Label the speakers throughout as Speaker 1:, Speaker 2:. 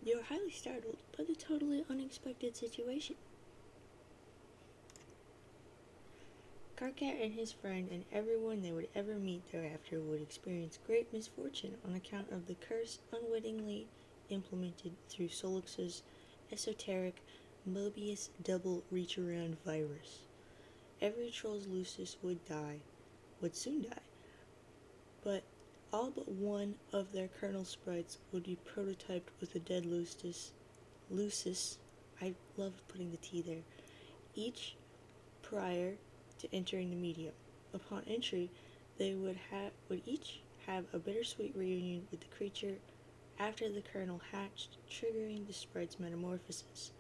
Speaker 1: You are highly startled by the totally unexpected situation. Karkat and his friend and everyone they would ever meet thereafter would experience great misfortune on account of the curse unwittingly implemented through Solix's esoteric Mobius double reach-around virus. Every Trolls Lucis would soon die, but all but one of their kernel sprites would be prototyped with a dead Lucis, I love putting the T there, each prior to entering the medium. Upon entry, they would each have a bittersweet reunion with the creature after the kernel hatched, triggering the sprite's metamorphosis.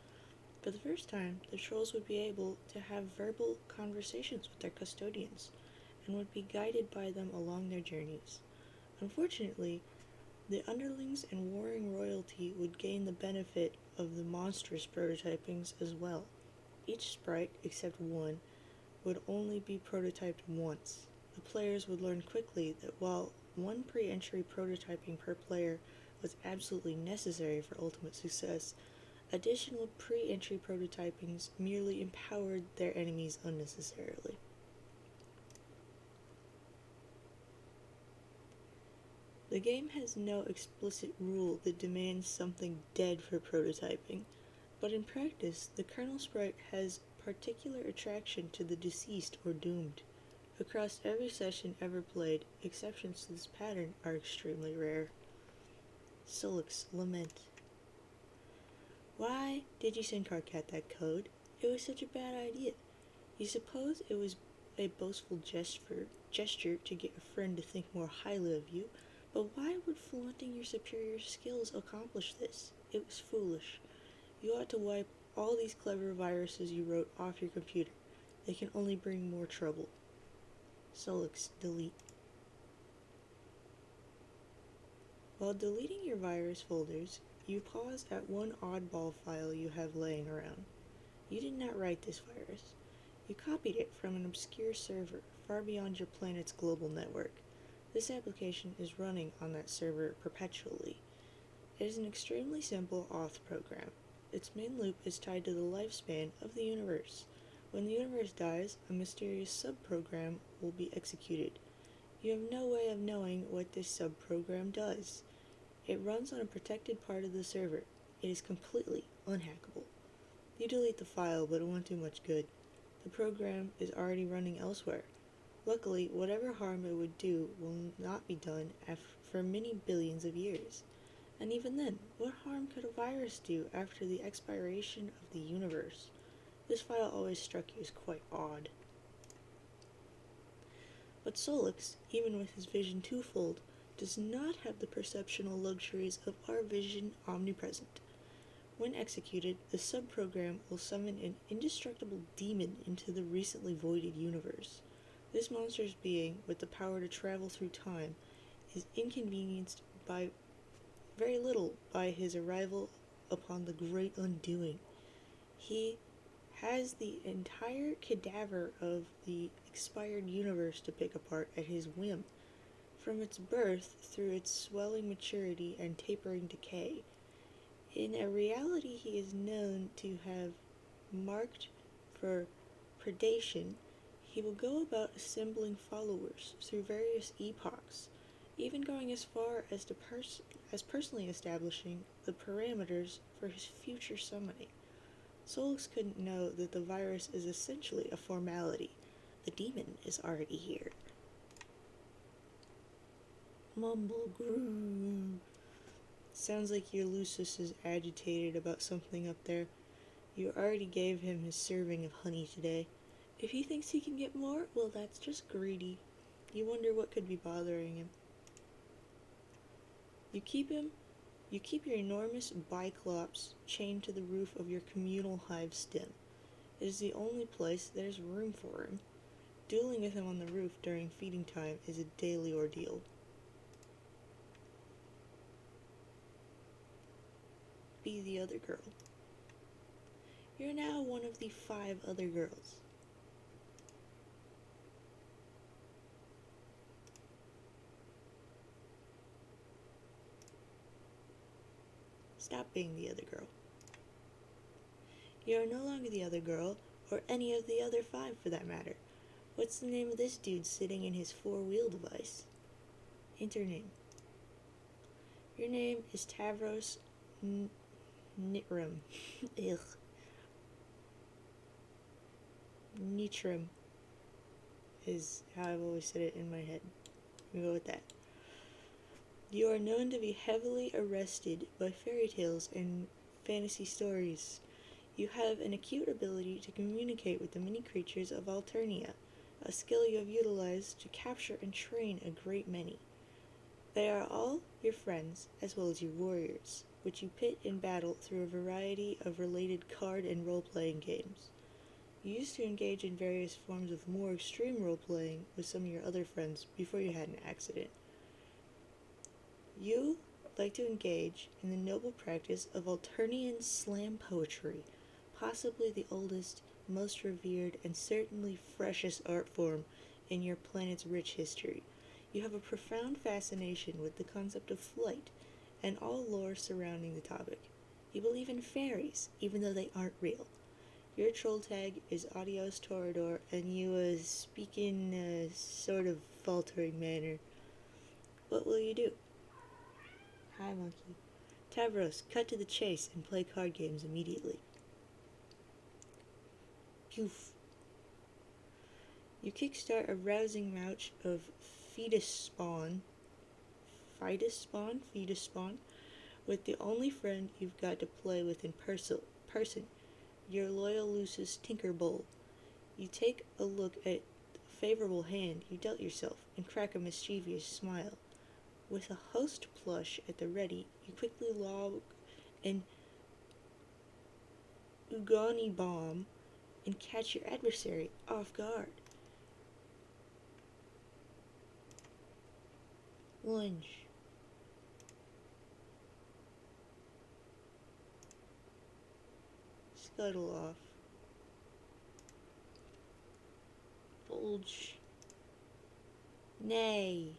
Speaker 1: For the first time, the trolls would be able to have verbal conversations with their custodians, and would be guided by them along their journeys. Unfortunately, the underlings and warring royalty would gain the benefit of the monstrous prototypings as well. Each sprite, except one, would only be prototyped once. The players would learn quickly that while one pre-entry prototyping per player was absolutely necessary for ultimate success, additional pre-entry prototypings merely empowered their enemies unnecessarily. The game has no explicit rule that demands something dead for prototyping, but in practice, the kernel sprite has particular attraction to the deceased or doomed. Across every session ever played, exceptions to this pattern are extremely rare. Solix Lament. Why did you send Karkat that code? It was such a bad idea. You suppose it was a boastful gesture to get a friend to think more highly of you, but why would flaunting your superior skills accomplish this? It was foolish. You ought to wipe all these clever viruses you wrote off your computer. They can only bring more trouble. Solix delete. While deleting your virus folders, you pause at one oddball file you have laying around. You did not write this virus. You copied it from an obscure server far beyond your planet's global network. This application is running on that server perpetually. It is an extremely simple auth program. Its main loop is tied to the lifespan of the universe. When the universe dies, a mysterious subprogram will be executed. You have no way of knowing what this subprogram does. It runs on a protected part of the server. It is completely unhackable. You delete the file, but it won't do much good. The program is already running elsewhere. Luckily, whatever harm it would do will not be done for many billions of years. And even then, what harm could a virus do after the expiration of the universe? This file always struck you as quite odd. But Solix, even with his vision twofold, does not have the perceptional luxuries of our vision omnipresent. When executed, the subprogram will summon an indestructible demon into the recently voided universe. This monstrous being, with the power to travel through time, is inconvenienced by very little by his arrival upon the great undoing. He has the entire cadaver of the expired universe to pick apart at his whim, from its birth through its swelling maturity and tapering decay. In a reality he is known to have marked for predation, he will go about assembling followers through various epochs, even going as far as personally establishing the parameters for his future summoning. Solix couldn't know that the virus is essentially a formality. The demon is already here. Mumble Groo. Sounds like your Lucis is agitated about something up there. You already gave him his serving of honey today. If he thinks he can get more, well, that's just greedy. You wonder what could be bothering him. You keep your enormous Biclops chained to the roof of your communal hive stem. It is the only place there is room for him. Dueling with him on the roof during feeding time is a daily ordeal. Be the other girl. You're now one of the 5 other girls. Stop being the other girl. You are no longer the other girl, or any of the other 5 for that matter. What's the name of this dude sitting in his 4-wheel device? Enter name. Your name is Tavros Nitram. Ugh. Nitram is how I've always said it in my head. We'll go with that. You are known to be heavily arrested by fairy tales and fantasy stories. You have an acute ability to communicate with the many creatures of Alternia, a skill you have utilized to capture and train a great many. They are all your friends, as well as your warriors, which you pit in battle through a variety of related card and role-playing games. You used to engage in various forms of more extreme role-playing with some of your other friends before you had an accident. You like to engage in the noble practice of Alternian slam poetry, possibly the oldest, most revered, and certainly freshest art form in your planet's rich history. You have a profound fascination with the concept of flight and all lore surrounding the topic. You believe in fairies, even though they aren't real. Your troll tag is Adios Torador, and you speak in a sort of faltering manner. What will you do? Hi, monkey. Tavros, cut to the chase and play card games immediately. Poof. You kickstart a rousing match of fetus spawn, with the only friend you've got to play with in person, your loyal Lucis Tinkerbowl. You take a look at the favorable hand you dealt yourself and crack a mischievous smile. With a host plush at the ready, you quickly lob an Ugani bomb and catch your adversary off guard. Lunge. Scuttle off. Bulge. Nay.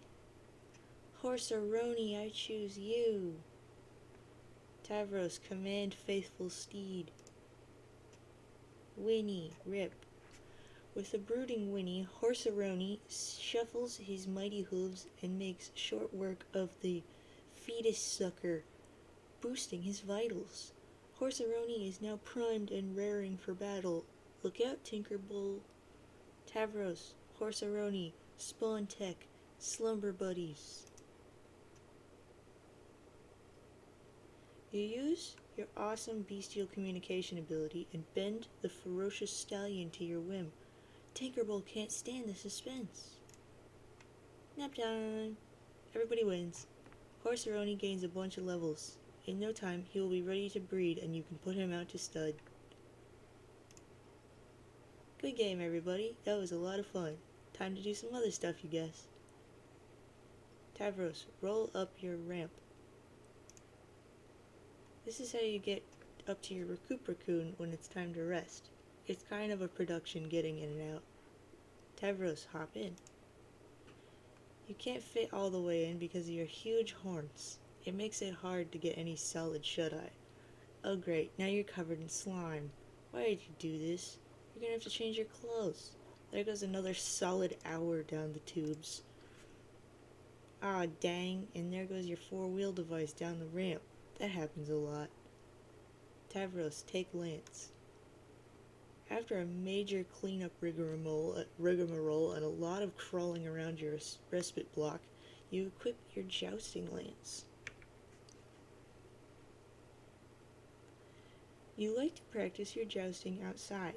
Speaker 1: Horse-a-roni, I choose you. Tavros, command faithful steed. Whinny, rip. With a brooding whinny, Horse-a-roni shuffles his mighty hooves and makes short work of the fetus sucker, boosting his vitals. Horse-a-roni is now primed and raring for battle. Look out, Tinkerbowl. Tavros, Horse-a-roni, Spawn Tech, Slumber Buddies. You use your awesome bestial communication ability and bend the ferocious stallion to your whim. Tinkerbowl can't stand the suspense. Nap time. Everybody wins. Horse-a-roni gains a bunch of levels. In no time, he will be ready to breed and you can put him out to stud. Good game, everybody. That was a lot of fun. Time to do some other stuff, you guess. Tavros, roll up your ramp. This is how you get up to your recoup raccoon when it's time to rest. It's kind of a production getting in and out. Tavros, hop in. You can't fit all the way in because of your huge horns. It makes it hard to get any solid shut-eye. Oh great, now you're covered in slime. Why did you do this? You're gonna have to change your clothes. There goes another solid hour down the tubes. Ah, dang, and there goes your 4-wheel device down the ramp. That happens a lot. Tavros, take Lance. After a major cleanup rigmarole and a lot of crawling around your respite block, you equip your jousting lance. You like to practice your jousting outside.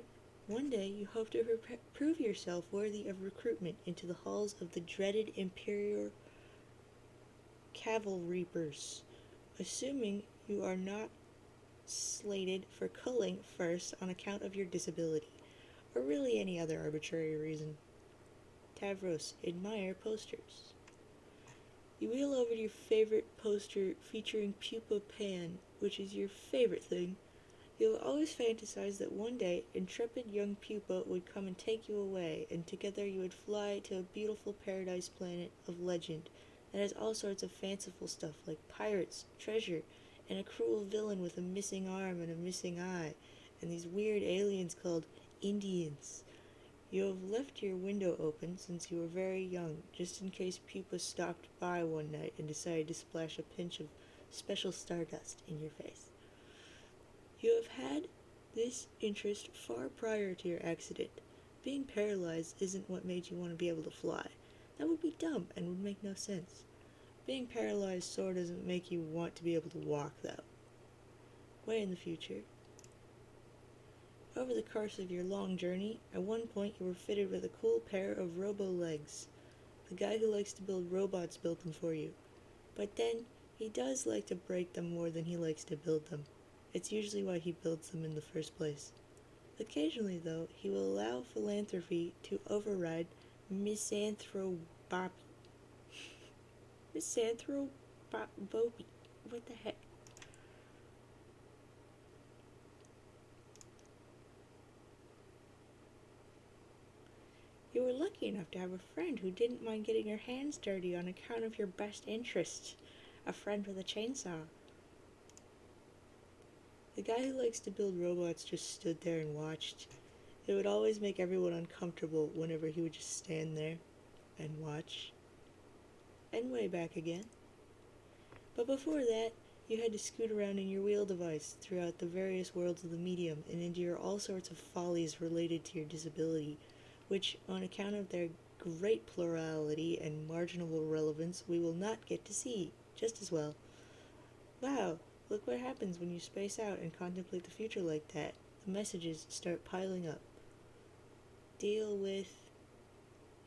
Speaker 1: One day you hope to prove yourself worthy of recruitment into the halls of the dreaded Imperial Cavalreapers, assuming you are not slated for culling first on account of your disability, or really any other arbitrary reason. Tavros, admire posters. You wheel over to your favorite poster featuring Pupa Pan, which is your favorite thing. You'll always fantasize that one day intrepid young Pupa would come and take you away, and together you would fly to a beautiful paradise planet of legend that has all sorts of fanciful stuff like pirates, treasure, and a cruel villain with a missing arm and a missing eye, and these weird aliens called Indians. You have left your window open since you were very young, just in case Pupa stopped by one night and decided to splash a pinch of special stardust in your face. You have had this interest far prior to your accident. Being paralyzed isn't what made you want to be able to fly. That would be dumb and would make no sense. Being paralyzed sure doesn't make you want to be able to walk, though. Way in the future. Over the course of your long journey, at one point you were fitted with a cool pair of robo-legs. The guy who likes to build robots built them for you. But then, he does like to break them more than he likes to build them. It's usually why he builds them in the first place. Occasionally, though, he will allow philanthropy to override misanthropy. Misanthropy? What the heck? You were lucky enough to have a friend who didn't mind getting her hands dirty on account of your best interests. A friend with a chainsaw. The guy who likes to build robots just stood there and watched. It would always make everyone uncomfortable whenever he would just stand there and watch. And way back again. But before that, you had to scoot around in your wheel device throughout the various worlds of the medium and endure all sorts of follies related to your disability, which, on account of their great plurality and marginal relevance, we will not get to see just as well. Wow, look what happens when you space out and contemplate the future like that. The messages start piling up. Deal with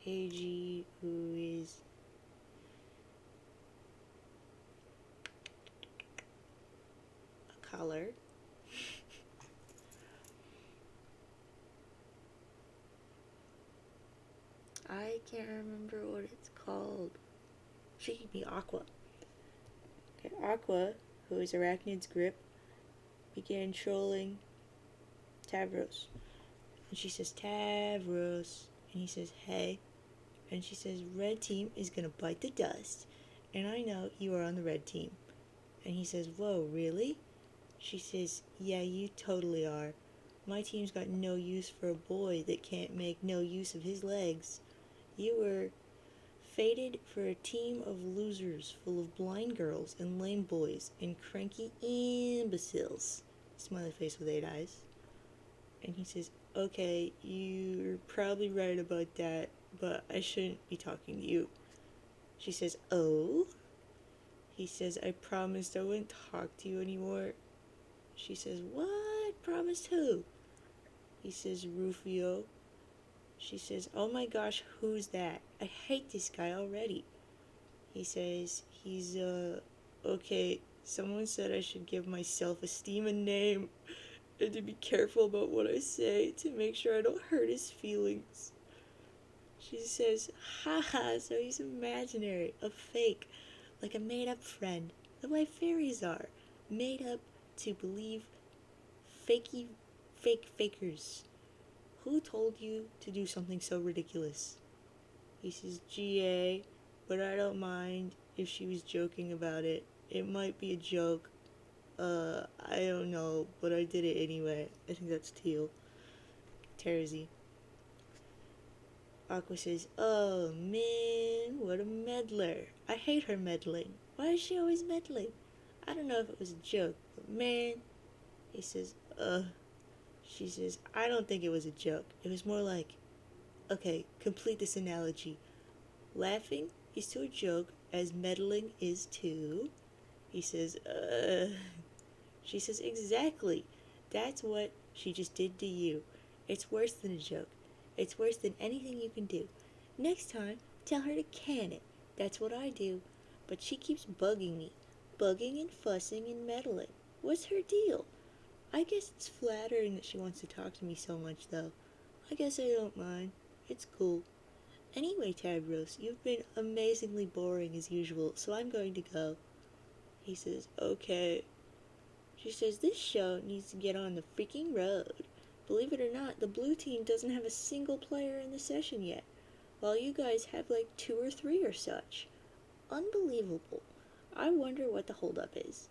Speaker 1: AG, who is a color. I can't remember what it's called. She could be Aqua. Okay, Aqua, who is Arachnid's grip, began trolling Tavros. And she says, Tavros. And he says, hey. And she says, red team is gonna bite the dust. And I know you are on the red team. And he says, whoa, really? She says, yeah, you totally are. My team's got no use for a boy that can't make no use of his legs. You were fated for a team of losers full of blind girls and lame boys and cranky imbeciles. Smiley face with 8 eyes. And he says, okay, you're probably right about that, but I shouldn't be talking to you. She says, oh? He says, I promised I wouldn't talk to you anymore. She says, what? Promised who? He says, Rufio. She says, oh my gosh, who's that? I hate this guy already. He says, he's, okay, someone said I should give my self-esteem a name and to be careful about what I say to make sure I don't hurt his feelings. She says, haha, so he's imaginary, a fake, like a made-up friend, the way fairies are, made up to believe fake fakers. Who told you to do something so ridiculous? He says, GA, but I don't mind if she was joking about it. It might be a joke. I don't know, but I did it anyway. I think that's Teal. Terzi. Aqua says, oh man, what a meddler. I hate her meddling. Why is she always meddling? I don't know if it was a joke, but man. He says, She says, I don't think it was a joke. It was more like, okay, complete this analogy. Laughing is to a joke as meddling is to... He says, She says, exactly. That's what she just did to you. It's worse than a joke. It's worse than anything you can do. Next time, tell her to can it. That's what I do. But she keeps bugging me. Bugging and fussing and meddling. What's her deal? I guess it's flattering that she wants to talk to me so much, though. I guess I don't mind. It's cool. Anyway, Tavros, you've been amazingly boring as usual, so I'm going to go. He says, okay. She says, this show needs to get on the freaking road. Believe it or not, the blue team doesn't have a single player in the session yet, while you guys have like 2 or 3 or such. Unbelievable. I wonder what the holdup is.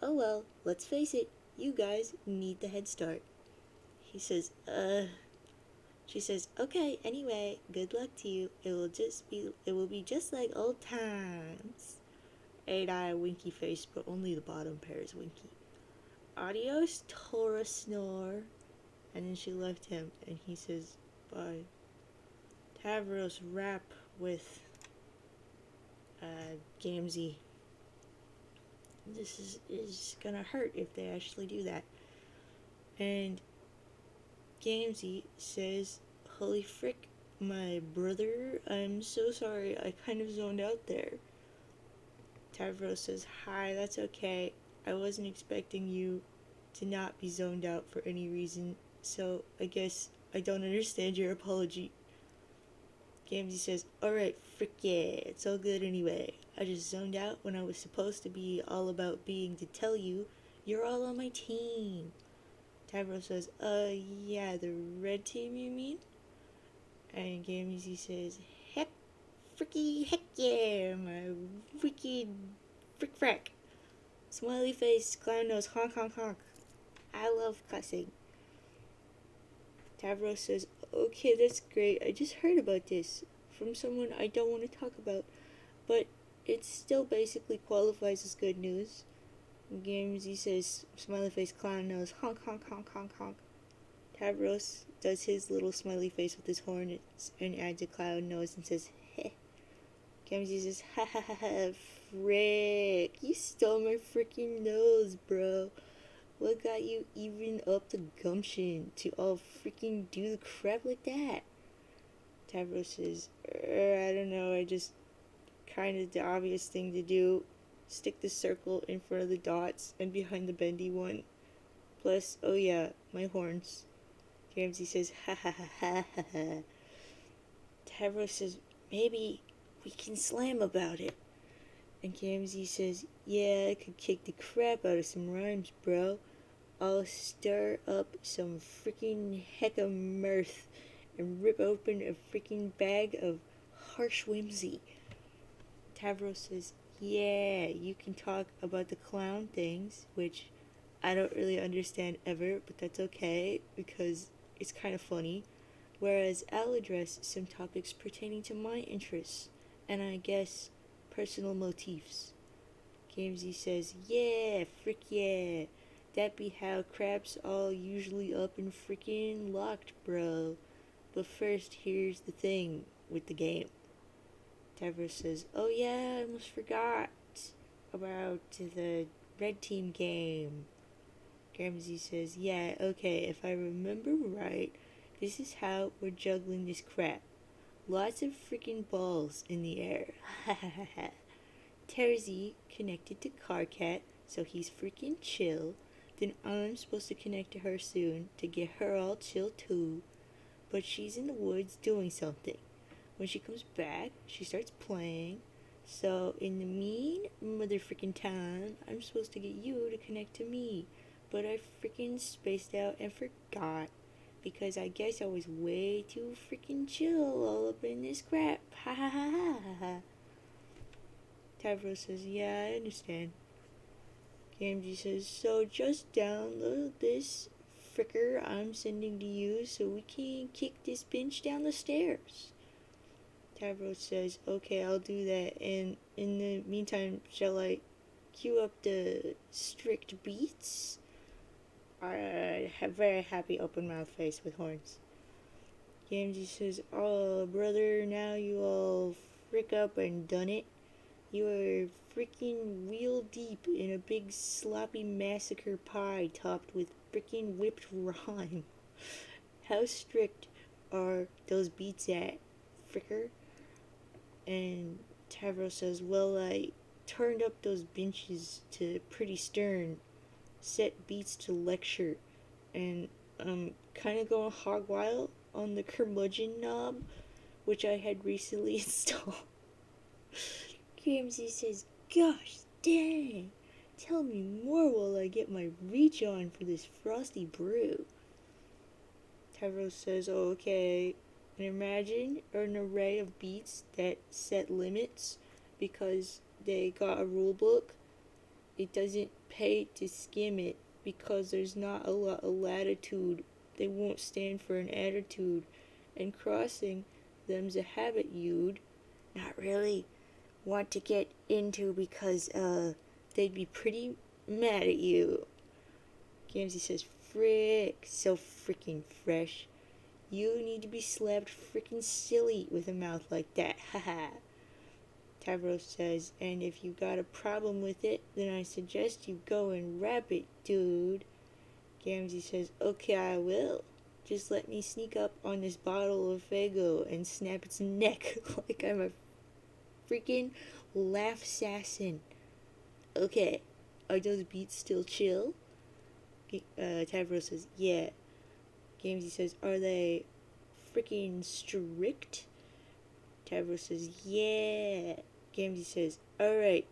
Speaker 1: oh well, let's face it, you guys need the head start. He says, She says, okay, anyway, good luck to you. It will be just like old times. Eight-eye winky face, but only the bottom pair is winky. Adios, Tora snore. And then she left him, and he says, bye. Tavros rap with, Gamzee. This is gonna hurt if they actually do that. And Gamzee says, holy frick, my brother, I'm so sorry, I kind of zoned out there. Tavros says, hi, that's okay. I wasn't expecting you to not be zoned out for any reason, so I guess I don't understand your apology. Gamzee says, alright, frick yeah, it's all good anyway. I just zoned out when I was supposed to be all about being to tell you you're all on my team. Tavros says, yeah, the red team you mean? And Gamzee says, heck, fricky, heck yeah, my wicked frick frack. Smiley face, clown nose, honk honk honk. I love cussing. Tavros says, okay, that's great. I just heard about this from someone I don't want to talk about, but it still basically qualifies as good news. Gamzee says, smiley face, clown nose, honk honk honk honk honk. Tavros does his little smiley face with his horn and adds a clown nose and says, heh. Gamzee says, ha ha ha ha, frick, you stole my freaking nose, bro. What got you even up the gumption to all freaking do the crap like that? Tavros says, I don't know, I just kind of the obvious thing to do. Stick the circle in front of the dots and behind the bendy one. Plus, oh yeah, my horns. Gamzee says, ha ha ha ha ha ha. Tavros says, maybe we can slam about it. And Gamzee says, yeah, I could kick the crap out of some rhymes, bro. I'll stir up some freaking hecka mirth and rip open a freaking bag of harsh whimsy. Tavros says, yeah, you can talk about the clown things, which I don't really understand ever, but that's okay, because it's kind of funny. Whereas I'll address some topics pertaining to my interests, and I guess personal motifs. Gamzee says, yeah, frick yeah. That be how crap's all usually up and freaking locked, bro. But first, here's the thing with the game. Tavros says, oh yeah, I almost forgot about the red team game. Gamzee says, yeah, okay, if I remember right, this is how we're juggling this crap. Lots of freaking balls in the air. Ha ha ha ha. Terzi connected to Carcat, so he's freaking chill. Then I'm supposed to connect to her soon to get her all chill too. But she's in the woods doing something. When she comes back, she starts playing. So in the mean motherfucking time, I'm supposed to get you to connect to me. But I freaking spaced out and forgot. Because I guess I was way too freaking chill all up in this crap. Ha ha ha ha ha. Tavros says, yeah, I understand. Gamgee says, so just download this fricker I'm sending to you so we can kick this bench down the stairs. Tavros says, okay, I'll do that. And in the meantime, shall I cue up the strict beats? I have very happy open mouth face with horns. Gamgee says, oh, brother, now you all frick up and done it. You are freaking real deep in a big sloppy massacre pie topped with freaking whipped rhyme. How strict are those beats at, fricker? And Tavros says, well, I turned up those benches to pretty stern, set beats to lecture, and I'm kind of going hog wild on the curmudgeon knob, which I had recently installed. Gamzee says, gosh dang, tell me more while I get my reach on for this frosty brew. Tavros says, oh, okay, and imagine an array of beats that set limits because they got a rule book, it doesn't pay to skim it because there's not a lot of latitude. They won't stand for an attitude, and crossing them's a habit you'd not really want to get into because they'd be pretty mad at you. Gamzee says, frick, so freaking fresh. You need to be slapped freaking silly with a mouth like that, haha. Tavros says, and if you got a problem with it, then I suggest you go and wrap it, dude. Gamzee says, okay, I will. Just let me sneak up on this bottle of Fago and snap its neck like I'm a freaking laugh assassin. Okay, are those beats still chill? Tavros says, yeah. Gamzee says, are they freaking strict? Tavros says, yeah. Gamzee says, alright,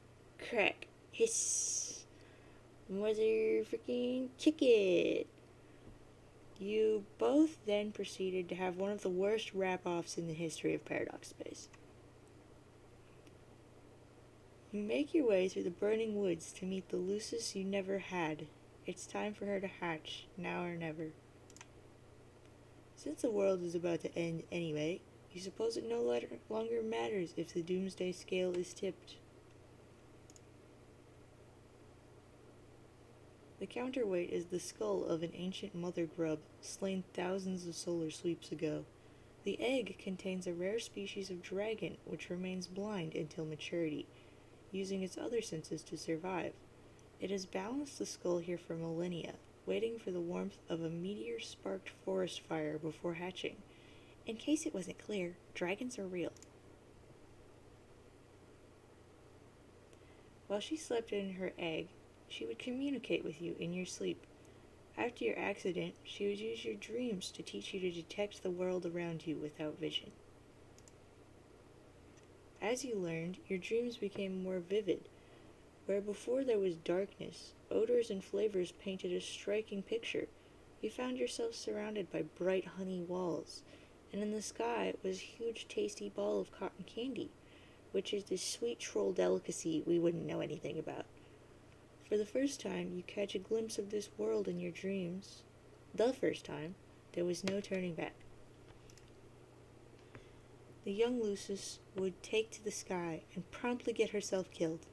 Speaker 1: crack, hiss. Mother freaking chicken. You both then proceeded to have one of the worst rap-offs in the history of Paradox Space. You make your way through the burning woods to meet the Lucis you never had. It's time for her to hatch, now or never. Since the world is about to end anyway, you suppose it no longer matters if the doomsday scale is tipped. The counterweight is the skull of an ancient mother grub, slain thousands of solar sweeps ago. The egg contains a rare species of dragon which remains blind until maturity, using its other senses to survive. It has balanced the skull here for millennia, waiting for the warmth of a meteor-sparked forest fire before hatching. In case it wasn't clear, dragons are real. While she slept in her egg, she would communicate with you in your sleep. After your accident, she would use your dreams to teach you to detect the world around you without vision. As you learned, your dreams became more vivid. Where before there was darkness, odors and flavors painted a striking picture. You found yourself surrounded by bright honey walls, and in the sky was a huge tasty ball of cotton candy, which is this sweet troll delicacy we wouldn't know anything about. For the first time, you catch a glimpse of this world in your dreams. The first time, there was no turning back. The young Lucis would take to the sky and promptly get herself killed.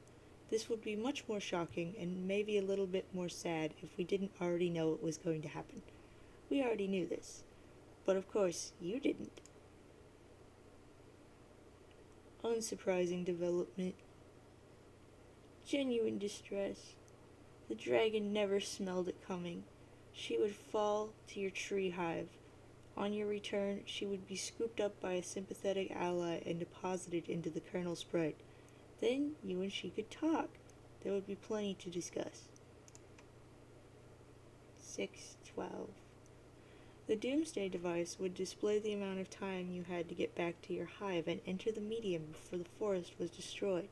Speaker 1: This would be much more shocking and maybe a little bit more sad if we didn't already know it was going to happen. We already knew this. But of course, you didn't. Unsurprising development. Genuine distress. The dragon never smelled it coming. She would fall to your tree hive. On your return, she would be scooped up by a sympathetic ally and deposited into the kernel sprite. Then you and she could talk. There would be plenty to discuss. 6:12. The Doomsday device would display the amount of time you had to get back to your hive and enter the medium before the forest was destroyed.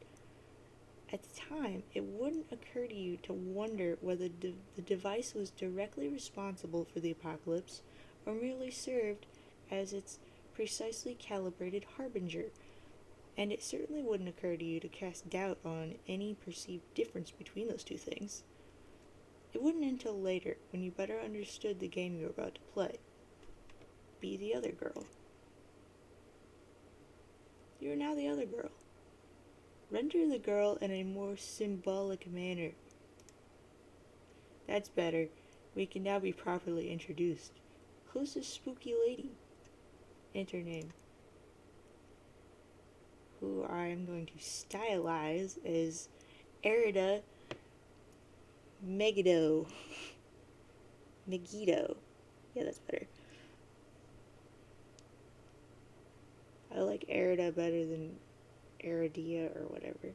Speaker 1: At the time, it wouldn't occur to you to wonder whether the device was directly responsible for the apocalypse or merely served as its precisely calibrated harbinger, and it certainly wouldn't occur to you to cast doubt on any perceived difference between those two things. It wouldn't until later, when you better understood the game you were about to play. Be the other girl. You are now the other girl. Render the girl in a more symbolic manner. That's better. We can now be properly introduced. Who's this spooky lady? Enter name. Who I am going to stylize as Erida Megiddo. Megiddo. Yeah, that's better. I like Erida better than Eridia or whatever.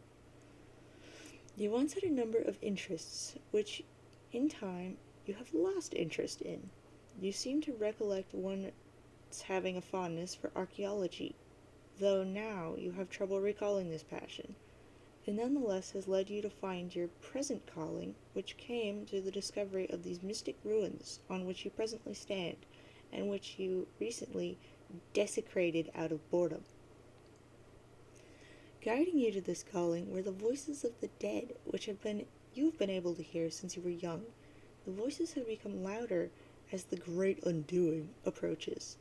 Speaker 1: You once had a number of interests, which, in time, you have lost interest in. You seem to recollect once having a fondness for archaeology, though now you have trouble recalling this passion. It nonetheless has led you to find your present calling, which came through the discovery of these mystic ruins on which you presently stand, and which you recently desecrated out of boredom. Guiding you to this calling were the voices of the dead, which have been you've been able to hear since you were young. The voices have become louder as the Great Undoing approaches.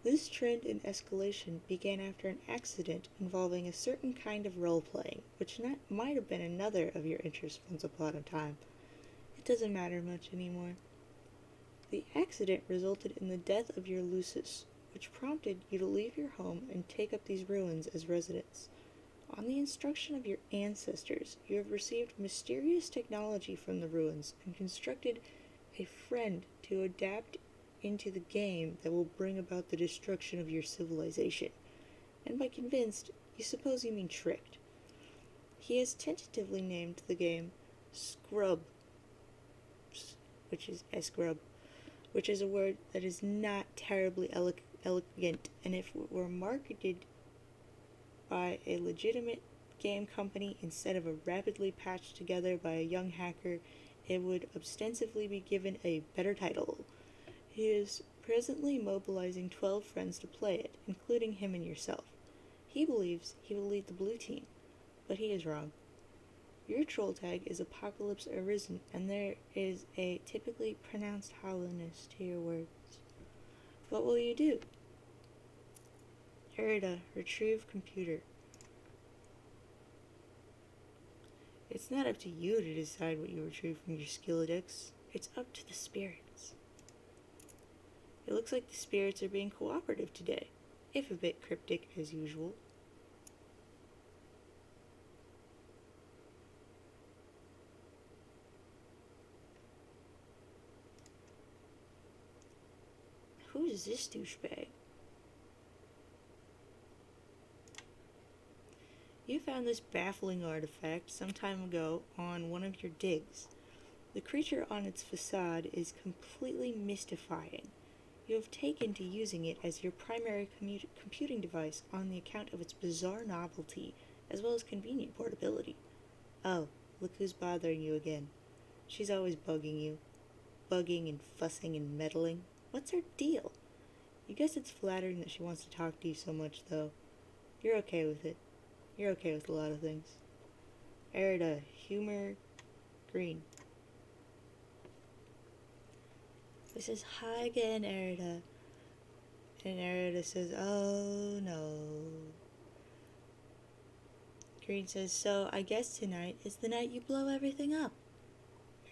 Speaker 1: This trend in escalation began after an accident involving a certain kind of role-playing, which might have been another of your interests once upon a time. It doesn't matter much anymore. The accident resulted in the death of your Lucis, which prompted you to leave your home and take up these ruins as residence. On the instruction of your ancestors, you have received mysterious technology from the ruins and constructed a friend to adapt into the game that will bring about the destruction of your civilization. And by convinced, you suppose you mean tricked. He has tentatively named the game Scrub, which is Scrub, which is a word that is not terribly elegant, and if it were marketed by a legitimate game company instead of a rapidly patched together by a young hacker, it would ostensibly be given a better title. He is presently mobilizing 12 friends to play it, including him and yourself. He believes he will lead the blue team, but he is wrong. Your troll tag is Apocalypse Arisen, and there is a typically pronounced hollowness to your words. What will you do? Erida, retrieve computer. It's not up to you to decide what you retrieve from your Skillodex. It's up to the spirits. It looks like the spirits are being cooperative today, if a bit cryptic as usual. Who's this douchebag? You found this baffling artifact some time ago on one of your digs. The creature on its facade is completely mystifying. You have taken to using it as your primary computing device on the account of its bizarre novelty, as well as convenient portability. Oh, look who's bothering you again. She's always bugging you. Bugging and fussing and meddling. What's her deal? You guess it's flattering that she wants to talk to you so much, though. You're okay with it. You're okay with a lot of things. Erida, humor, green. He says, hi again, Erida. And Erida says, oh no. Green says, so I guess tonight is the night you blow everything up.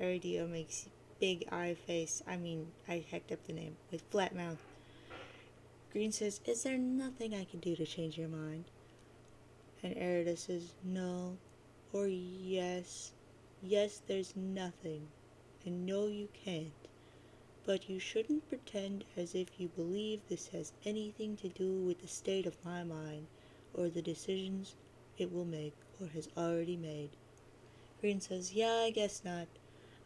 Speaker 1: Erida makes big eye face. I hecked up the name with flat mouth. Green says, is there nothing I can do to change your mind? And Erida says, no, or yes. Yes, there's nothing. And no, you can't. But you shouldn't pretend as if you believe this has anything to do with the state of my mind, or the decisions it will make, or has already made. Green says, yeah, I guess not.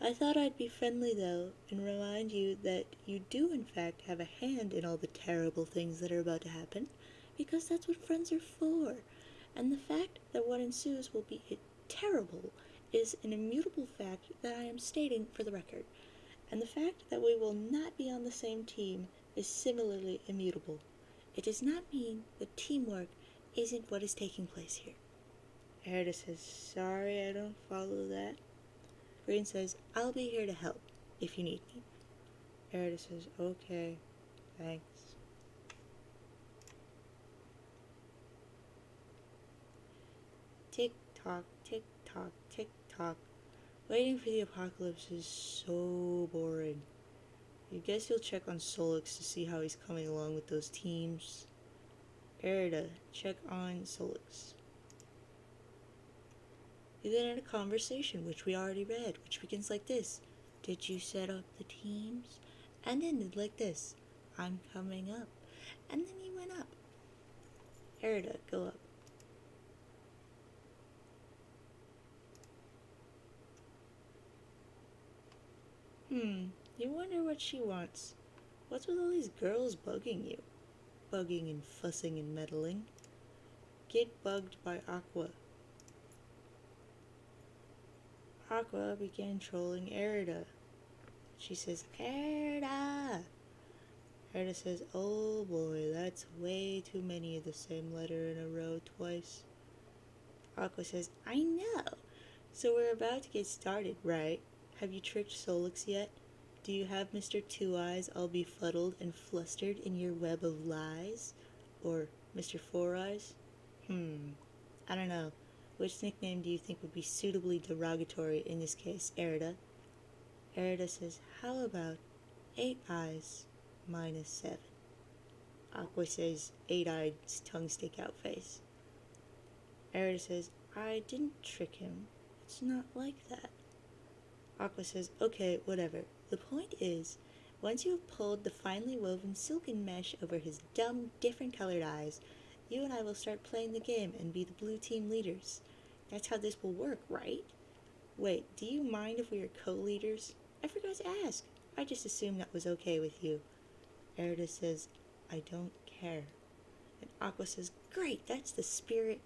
Speaker 1: I thought I'd be friendly, though, and remind you that you do, in fact, have a hand in all the terrible things that are about to happen, because that's what friends are for. And the fact that what ensues will be terrible is an immutable fact that I am stating for the record. And the fact that we will not be on the same team is similarly immutable. It does not mean that teamwork isn't what is taking place here. Erida says, sorry, I don't follow that. Green says, I'll be here to help, if you need me. Erida says, okay, thanks. Tick-tock, tick-tock, tick-tock. Waiting for the apocalypse is so boring. You guess you'll check on Solix to see how he's coming along with those teams. Erida, check on Solix. You then had a conversation, which we already read, which begins like this. Did you set up the teams? And ended like this. I'm coming up. And then he went up. Erida, go up. You wonder what she wants. What's with all these girls bugging you? Bugging and fussing and meddling. Get bugged by Aqua. Aqua began trolling Erida. She says, Erida! Erida says, oh boy, that's way too many of the same letter in a row twice. Aqua says, I know. So we're about to get started, right? Have you tricked Solix yet? Do you have Mr. Two Eyes all befuddled and flustered in your web of lies? Or Mr. Four Eyes? I don't know. Which nickname do you think would be suitably derogatory in this case, Erida? Erida says, how about 8 eyes minus 7? Aqua says, 8-eyed tongue stick out face. Erida says, I didn't trick him. It's not like that. Aqua says, okay, whatever. The point is, once you have pulled the finely woven silken mesh over his dumb, different colored eyes, you and I will start playing the game and be the blue team leaders. That's how this will work, right? Wait, do you mind if we are co-leaders? I forgot to ask. I just assumed that was okay with you. Erida says, I don't care. And Aqua says, great, that's the spirit.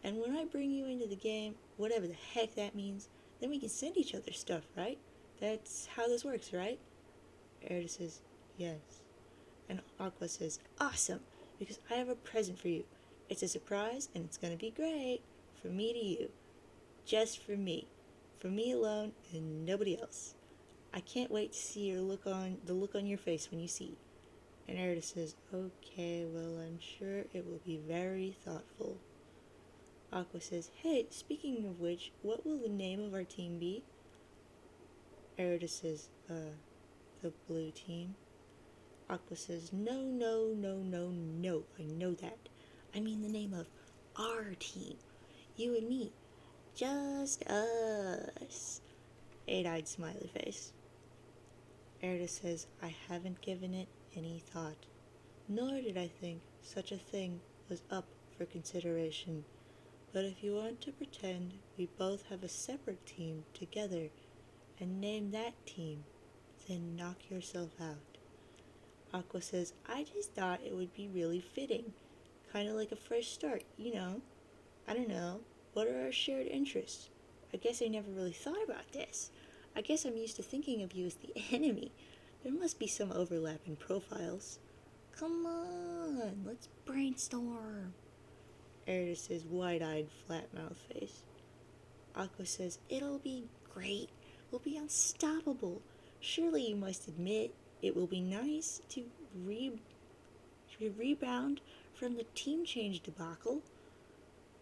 Speaker 1: And when I bring you into the game, whatever the heck that means, then we can send each other stuff, right? That's how this works, right? Erida says, yes. And Aqua says, awesome, because I have a present for you. It's a surprise, and it's gonna be great. From me to you. Just for me. For me alone, and nobody else. I can't wait to see the look on your face when you see. And Erida says, okay, well, I'm sure it will be very thoughtful. Aqua says, hey, speaking of which, what will the name of our team be? Erida says, the blue team. Aqua says, no, no, no, no, no, I know that. I mean the name of our team. You and me. Just us. 8-eyed smiley face. Erida says, I haven't given it any thought. Nor did I think such a thing was up for consideration. But if you want to pretend we both have a separate team together and name that team, then knock yourself out. Aqua says, I just thought it would be really fitting. Kind of like a fresh start, you know. I don't know. What are our shared interests? I guess I never really thought about this. I guess I'm used to thinking of you as the enemy. There must be some overlap in profiles. Come on, let's brainstorm. Erida says, wide-eyed, flat-mouthed face. Aqua says, it'll be great. We'll be unstoppable. Surely you must admit it will be nice to rebound from the team change debacle.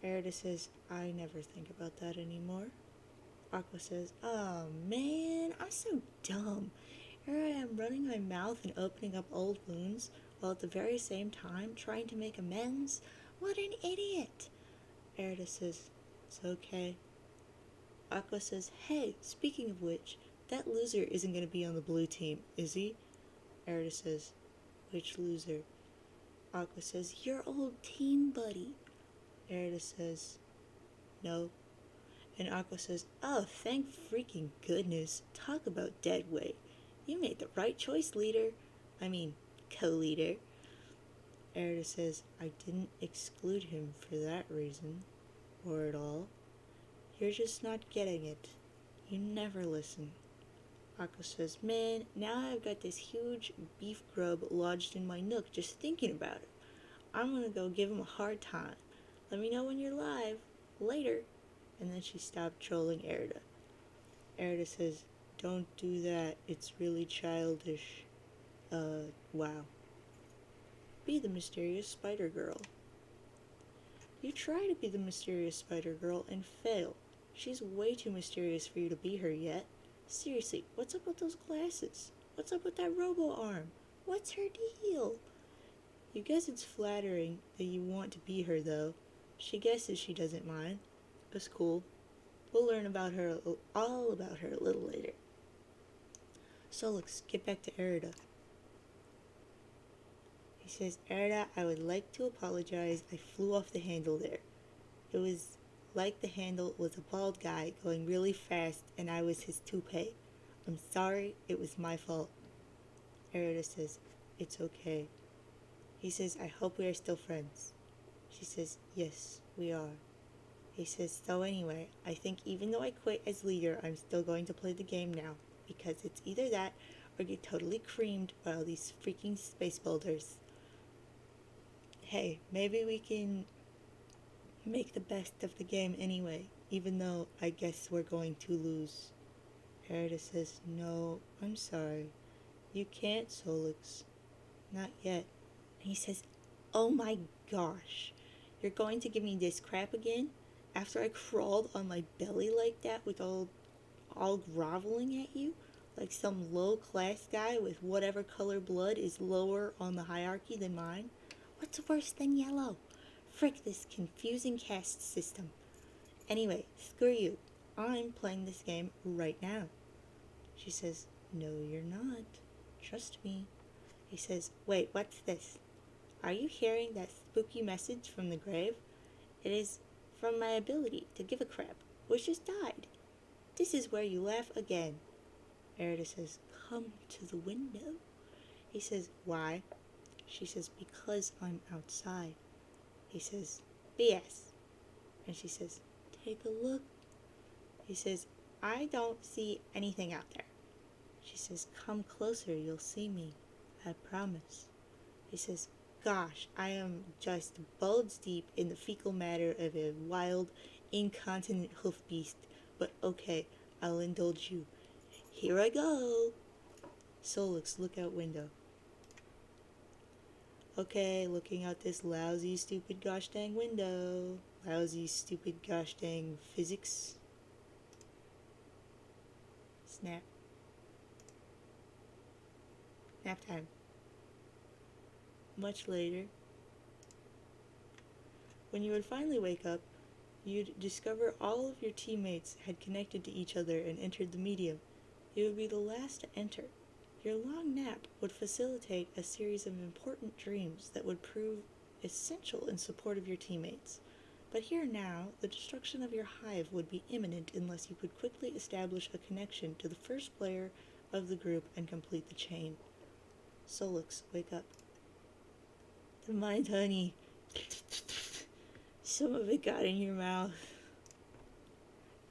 Speaker 1: Erida says, I never think about that anymore. Aqua says, oh man, I'm so dumb. Here I am running my mouth and opening up old wounds, while at the very same time trying to make amends. What an idiot! Erida says, it's okay. Aqua says, hey, speaking of which, that loser isn't going to be on the blue team, is he? Erida says, which loser? Aqua says, your old team buddy. Erida says, no. And Aqua says, oh, thank freaking goodness. Talk about dead weight. You made the right choice, leader. I mean, co-leader. Erida says, I didn't exclude him for that reason, or at all. You're just not getting it. You never listen. Aqua says, man, now I've got this huge beef grub lodged in my nook just thinking about it. I'm gonna go give him a hard time. Let me know when you're live. Later. And then she stopped trolling Erida. Erida says, don't do that. It's really childish. Wow. Be the mysterious spider girl. You try to be the mysterious spider girl and fail. She's way too mysterious for you to be her yet. Seriously, what's up with those glasses? What's up with that robo-arm? What's her deal? You guess it's flattering that you want to be her, though. She guesses she doesn't mind. That's cool. We'll learn all about her a little later. So let's get back to Erida. He says, Erida, I would like to apologize. I flew off the handle there. It was like the handle was a bald guy going really fast and I was his toupee. I'm sorry, it was my fault. Erida says, it's okay. He says, I hope we are still friends. She says, yes, we are. He says, so anyway, I think even though I quit as leader, I'm still going to play the game now, because it's either that or get totally creamed by all these freaking space builders. Hey, maybe we can make the best of the game anyway. even though I guess we're going to lose. Erida says, no, I'm sorry. You can't, Solix. Not yet. And he says, oh my gosh. You're going to give me this crap again? After I crawled on my belly like that with all groveling at you? Like some low-class guy with whatever color blood is lower on the hierarchy than mine? What's worse than yellow? Frick this confusing caste system. Anyway, screw you. I'm playing this game right now. She says, no, you're not. Trust me. He says, wait, what's this? Are you hearing that spooky message from the grave? It is from my ability to give a crap, which just died. This is where you laugh again. Erida says, come to the window. He says, why? She says, because I'm outside. He says, BS. And she says, take a look. He says, I don't see anything out there. She says, come closer, you'll see me. I promise. He says, gosh, I am just bulge deep in the fecal matter of a wild, incontinent hoof beast, but okay, I'll indulge you. Here I go. Solix, look out window. Okay, looking out this lousy, stupid gosh dang window. Lousy, stupid gosh dang physics. Snap. Nap time. Much later. When you would finally wake up, you'd discover all of your teammates had connected to each other and entered the medium. You would be the last to enter. Your long nap would facilitate a series of important dreams that would prove essential in support of your teammates. But here now, the destruction of your hive would be imminent unless you could quickly establish a connection to the first player of the group and complete the chain. Solix, wake up. The mind honey. Some of it got in your mouth.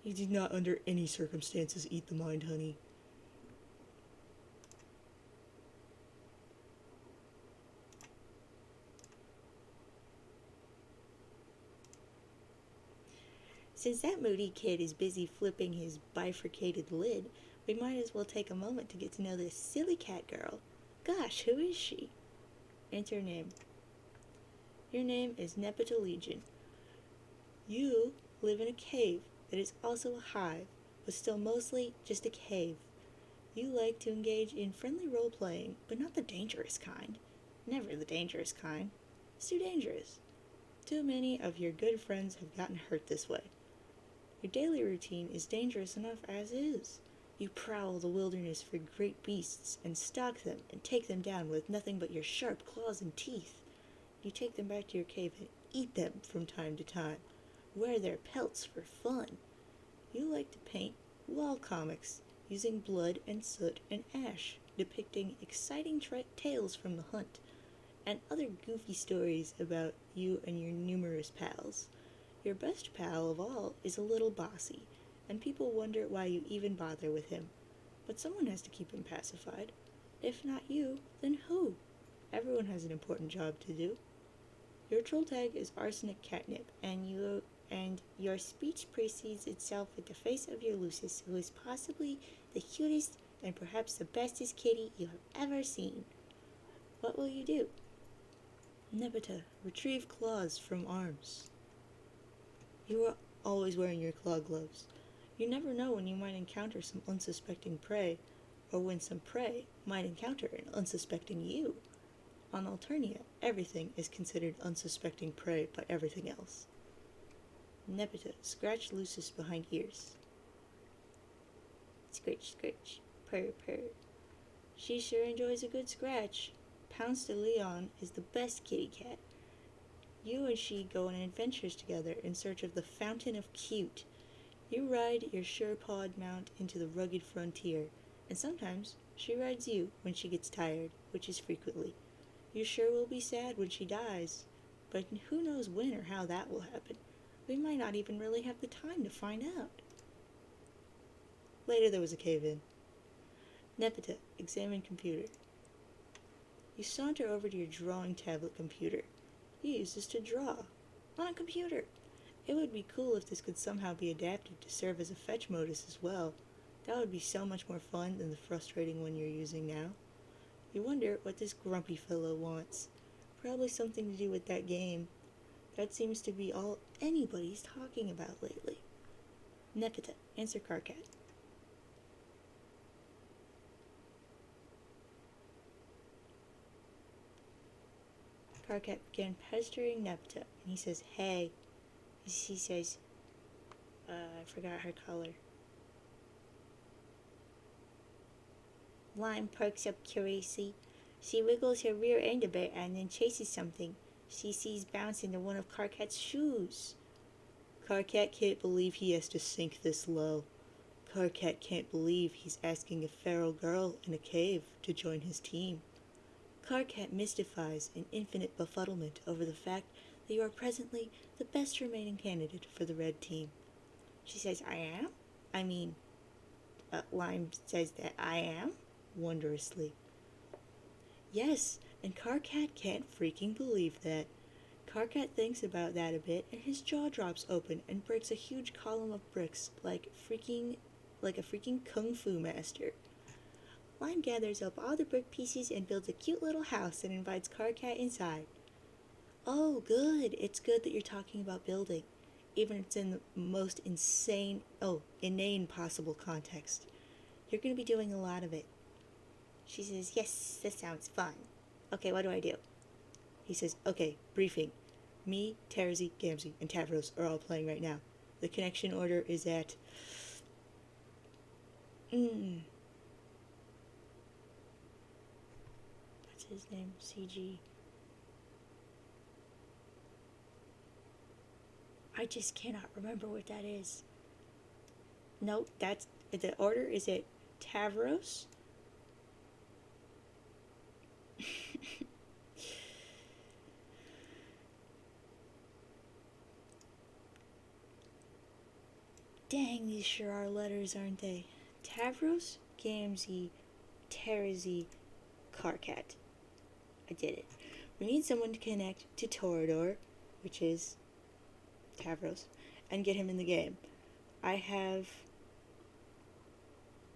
Speaker 1: You did not under any circumstances eat the mind honey. Since that moody kid is busy flipping his bifurcated lid, we might as well take a moment to get to know this silly cat girl. Gosh, who is she? Enter name. Your name is Nepeta Legion. You live in a cave that is also a hive, but still mostly just a cave. You like to engage in friendly role-playing, but not the dangerous kind. Never the dangerous kind. It's too dangerous. Too many of your good friends have gotten hurt this way. Your daily routine is dangerous enough as is. You prowl the wilderness for great beasts and stalk them and take them down with nothing but your sharp claws and teeth. You take them back to your cave and eat them from time to time. Wear their pelts for fun. You like to paint wall comics using blood and soot and ash, depicting exciting tales from the hunt, and other goofy stories about you and your numerous pals. Your best pal of all is a little bossy, and people wonder why you even bother with him. But someone has to keep him pacified. If not you, then who? Everyone has an important job to do. Your troll tag is Arsenic Catnip, and your speech precedes itself with the face of your Lucis, who is possibly the cutest and perhaps the bestest kitty you have ever seen. What will you do? Nepeta, retrieve claws from arms. You are always wearing your claw gloves. You never know when you might encounter some unsuspecting prey, or when some prey might encounter an unsuspecting you. On Alternia, everything is considered unsuspecting prey by everything else. Nepeta, scratch Lucis behind ears. Scratch, scratch, purr, purr. She sure enjoys a good scratch. Pounce de Leon is the best kitty cat. You and she go on adventures together in search of the Fountain of Cute. You ride your sure-pawed mount into the rugged frontier, and sometimes she rides you when she gets tired, which is frequently. You sure will be sad when she dies, but who knows when or how that will happen. We might not even really have the time to find out. Later there was a cave-in. Nepeta, examine computer. You saunter over to your drawing tablet computer. You use this to draw. On a computer. It would be cool if this could somehow be adapted to serve as a fetch modus as well. That would be so much more fun than the frustrating one you're using now. You wonder what this grumpy fellow wants. Probably something to do with that game. That seems to be all anybody's talking about lately. Nepeta, answer Karkat. Karkat began pestering Nepeta, and he says, hey. He says, I forgot her color. Lime perks up curiously. She wiggles her rear end a bit and then chases something she sees bounce into one of Karkat's shoes. Karkat can't believe he has to sink this low. Karkat can't believe he's asking a feral girl in a cave to join his team. Karkat mystifies in infinite befuddlement over the fact that you are presently the best remaining candidate for the red team. She says, I am? Lime says that I am? Wondrously. Yes, and Karkat can't freaking believe that. Karkat thinks about that a bit, and his jaw drops open and breaks a huge column of bricks like a freaking kung fu master. Lime gathers up all the brick pieces and builds a cute little house and invites Karkat inside. Oh, good. It's good that you're talking about building, even if it's in the most inane possible context. You're going to be doing a lot of it. She says, yes, that sounds fun. Okay, what do I do? He says, okay, briefing. Me, Terzi, Gamzee, and Tavros are all playing right now. The connection order is at... What's his name? CG. I just cannot remember what that is. Nope, the order is at Tavros. Dang, these sure are letters, aren't they? Tavros, Gamzee, Terzi, Karkat. I did it. We need someone to connect to Torador, which is Tavros, and get him in the game. I have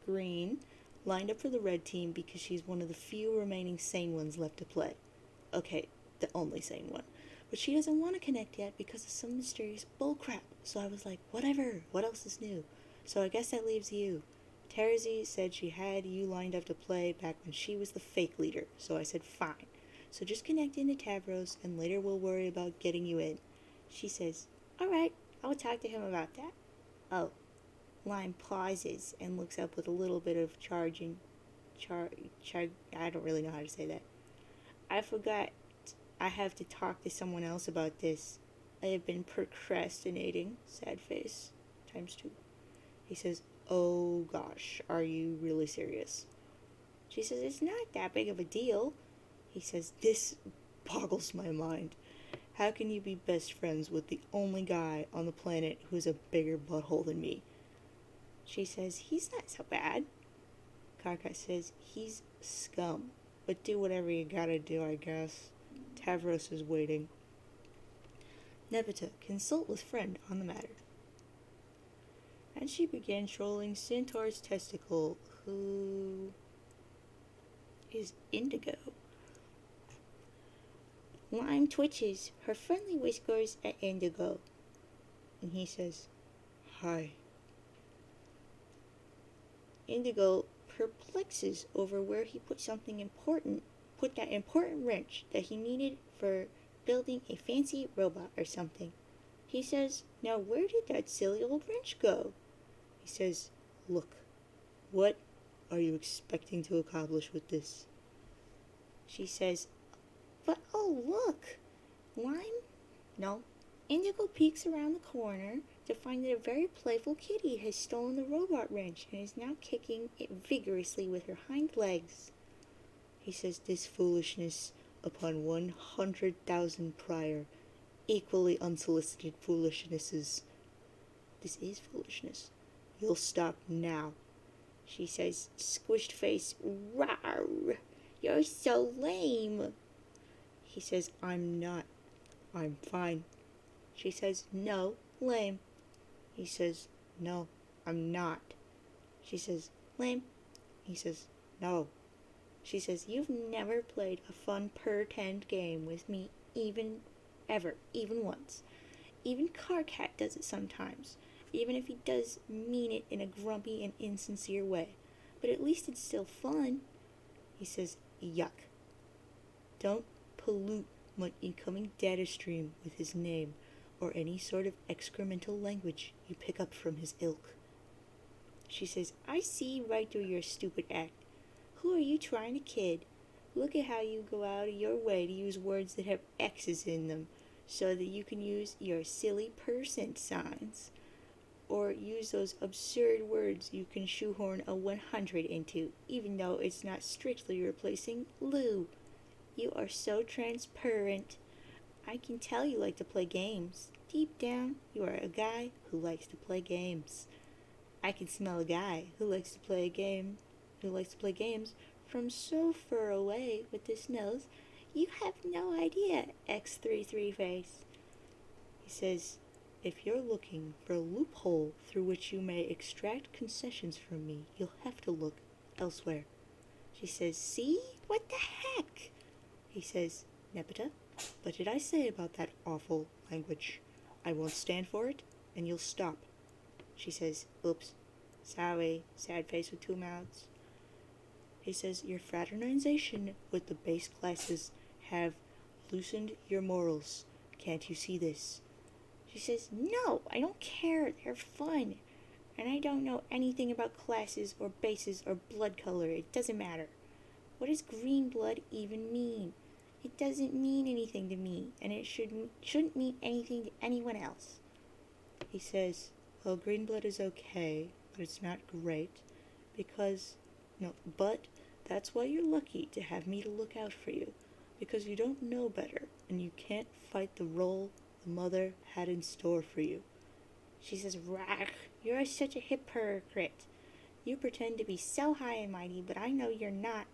Speaker 1: Green lined up for the red team because she's one of the few remaining sane ones left to play. Okay, the only sane one. But she doesn't want to connect yet because of some mysterious bullcrap. So I was like, whatever, what else is new? So I guess that leaves you. Terzi said she had you lined up to play back when she was the fake leader, so I said fine. So just connect into Tavros and later we'll worry about getting you in. She says, alright, I'll talk to him about that. Oh, Lime pauses and looks up with a little bit of I don't really know how to say that. I forgot I have to talk to someone else about this. I have been procrastinating. Sad face. ×2. He says, oh gosh, are you really serious? She says, it's not that big of a deal. He says, this boggles my mind. How can you be best friends with the only guy on the planet who's a bigger butthole than me? She says, he's not so bad. Karkat says, he's scum. But do whatever you gotta do, I guess. Tavros is waiting. Nepeta, consult with friend on the matter. And she began trolling Centaur's testicle, who is Indigo. Lime twitches her friendly whiskers at Indigo. And he says, hi. Indigo perplexes over where he put that important wrench that he needed for building a fancy robot or something. He says, now where did that silly old wrench go? He says, look, what are you expecting to accomplish with this? She says, but oh look, Lime? No. Indigo peeks around the corner to find that a very playful kitty has stolen the robot wrench and is now kicking it vigorously with her hind legs. He says, this foolishness upon 100,000 prior, equally unsolicited foolishnesses. This is foolishness. You'll stop now. She says, squished face, rawr, you're so lame. He says, I'm not. I'm fine. She says, no, lame. He says, no, I'm not. She says, lame. He says, no. She says, you've never played a fun pretend game with me even once. Even Carcat does it sometimes, even if he does mean it in a grumpy and insincere way. But at least it's still fun. He says, yuck. Don't pollute my incoming data stream with his name or any sort of excremental language you pick up from his ilk. She says, I see right through your stupid act. Who are you trying to kid? Look at how you go out of your way to use words that have X's in them so that you can use your silly % signs. Or use those absurd words you can shoehorn a 100 into, even though it's not strictly replacing Lou. You are so transparent. I can tell you like to play games. Deep down, you are a guy who likes to play games. I can smell a guy who likes to play games from so far away with this nose. You have no idea, X33 face. He says, if you're looking for a loophole through which you may extract concessions from me, you'll have to look elsewhere. She says, see? What the heck? He says, Nepeta, what did I say about that awful language? I won't stand for it, and you'll stop. She says, oops, sorry, sad face with two mouths. He says, your fraternization with the base classes have loosened your morals. Can't you see this? She says, no, I don't care, they're fun. And I don't know anything about classes or bases or blood color, it doesn't matter. What does green blood even mean? It doesn't mean anything to me, and it shouldn't mean anything to anyone else. He says, well, green blood is okay, but it's not great, but that's why you're lucky to have me to look out for you, because you don't know better, and you can't fight the role the mother had in store for you. She says, Rach, you're such a hypocrite. You pretend to be so high and mighty, but I know you're not,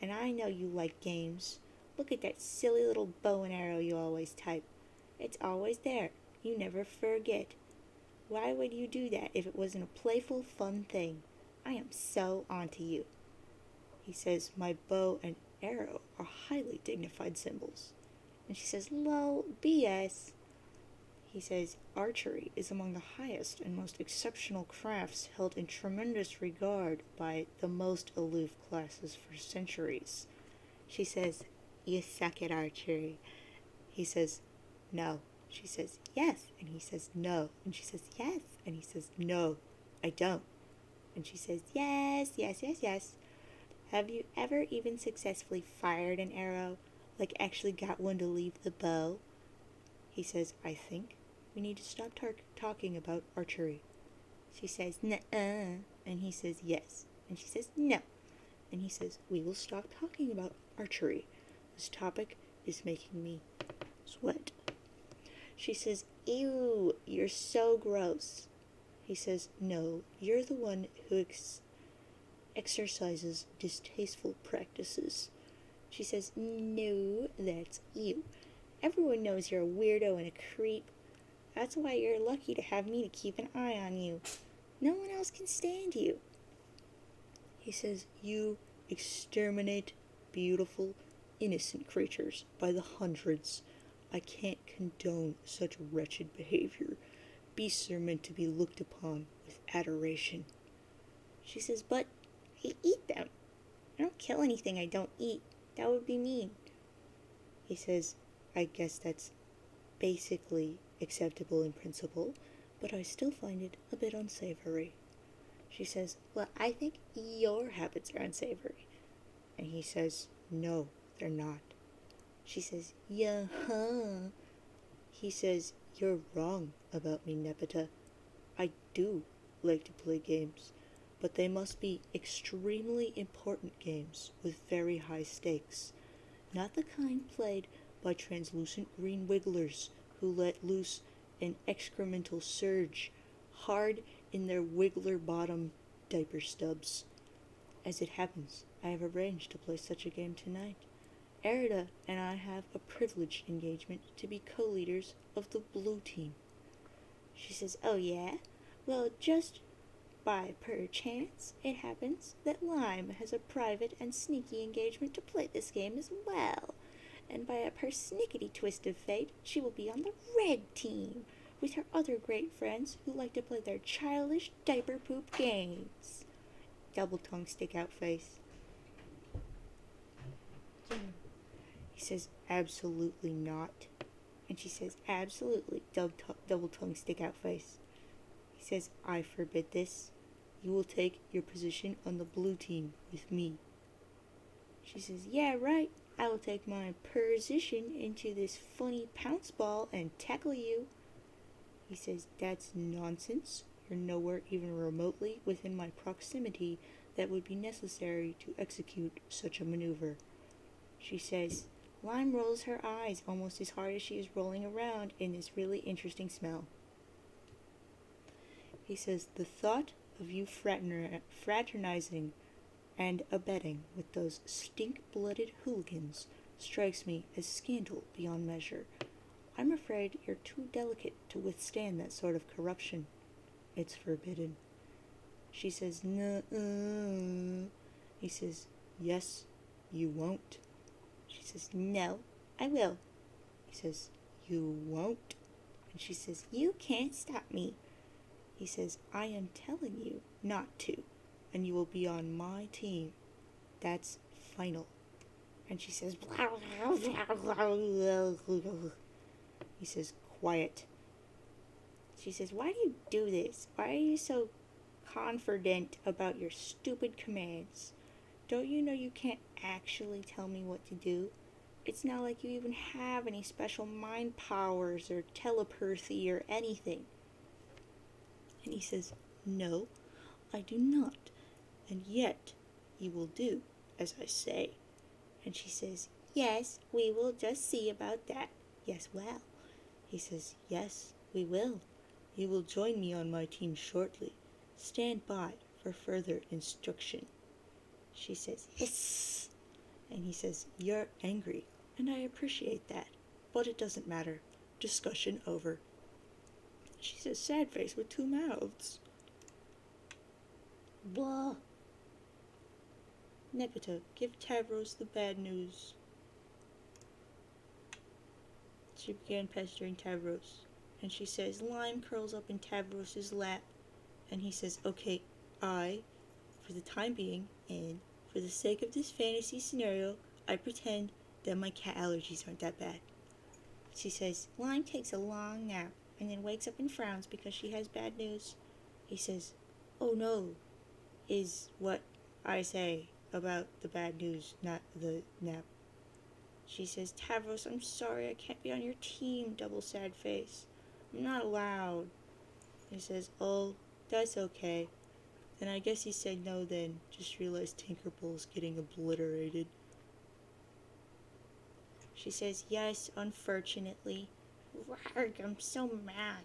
Speaker 1: and I know you like games. Look at that silly little bow and arrow you always type. It's always there. You never forget. Why would you do that if it wasn't a playful, fun thing? I am so onto you. He says, my bow and arrow are highly dignified symbols. And she says, lol, BS. He says, archery is among the highest and most exceptional crafts held in tremendous regard by the most aloof classes for centuries. She says, you suck at archery. He says, no. She says, yes. And he says, no. And she says, yes. And he says, no, I don't. And she says, yes, yes, yes, yes. Have you ever even successfully fired an arrow? Like actually got one to leave the bow? He says, I think we need to stop talking about archery. She says, nuh-uh. And he says, yes. And she says, no. And he says, we will stop talking about archery. This topic is making me sweat. She says, ew, you're so gross. He says, no, you're the one who exercises distasteful practices. She says, no, that's you. Everyone knows you're a weirdo and a creep. That's why you're lucky to have me to keep an eye on you. No one else can stand you. He says, you exterminate beautiful, innocent creatures by the hundreds. I can't condone such wretched behavior. Beasts are meant to be looked upon with adoration. She says, but I eat them. I don't kill anything I don't eat. That would be mean. He says, I guess that's basically acceptable in principle, but I still find it a bit unsavory. She says, well, I think your habits are unsavory. And he says, no, they're not. She says, yeah, huh. He says, you're wrong about me, Nepeta. I do like to play games, but they must be extremely important games with very high stakes, not the kind played by translucent green wigglers who let loose an excremental surge hard in their wiggler bottom diaper stubs. As it happens, I have arranged to play such a game tonight. Erida and I have a privileged engagement to be co-leaders of the blue team. She says, oh yeah? Well, just by perchance, it happens that Lime has a private and sneaky engagement to play this game as well. And by a persnickety twist of fate, she will be on the red team, with her other great friends who like to play their childish diaper poop games. Double tongue stick out face. He says, absolutely not. And she says, absolutely, double tongue stick out face. He says, I forbid this. You will take your position on the blue team with me. She says, yeah, right. I will take my position into this funny pounce ball and tackle you. He says, that's nonsense. You're nowhere even remotely within my proximity that would be necessary to execute such a maneuver. She says, Lime rolls her eyes almost as hard as she is rolling around in this really interesting smell. He says, the thought of you fraternizing and abetting with those stink-blooded hooligans strikes me as scandal beyond measure. I'm afraid you're too delicate to withstand that sort of corruption. It's forbidden. She says, nuh-uh. He says, yes, you won't. She says, no, I will. He says, you won't. And she says, you can't stop me. He says, I am telling you not to, and you will be on my team. That's final. And she says, he says, quiet. She says, why do you do this? Why are you so confident about your stupid commands? Don't you know you can't actually tell me what to do? It's not like you even have any special mind powers or telepathy or anything. And he says, no, I do not. And yet, you will do as I say. And she says, yes, we will just see about that. Yes, well. He says, yes, we will. You will join me on my team shortly. Stand by for further instruction. She says, yes. And he says, you're angry, and I appreciate that. But it doesn't matter. Discussion over. She says, sad face with two mouths. Blah. Nebita, give Tavros the bad news. She began pestering Tavros, and she says, Lime curls up in Tavros's lap, and he says, okay, for the time being, and for the sake of this fantasy scenario, I pretend that my cat allergies aren't that bad. She says, Lime takes a long nap, and then wakes up and frowns because she has bad news. He says, oh no, is what I say about the bad news, not the nap. She says, Tavros, I'm sorry, I can't be on your team, double sad face. I'm not allowed. He says, oh, that's okay. And I guess he said no then, just realized Tinkerbell's getting obliterated. She says, yes, unfortunately. Rarg, I'm so mad.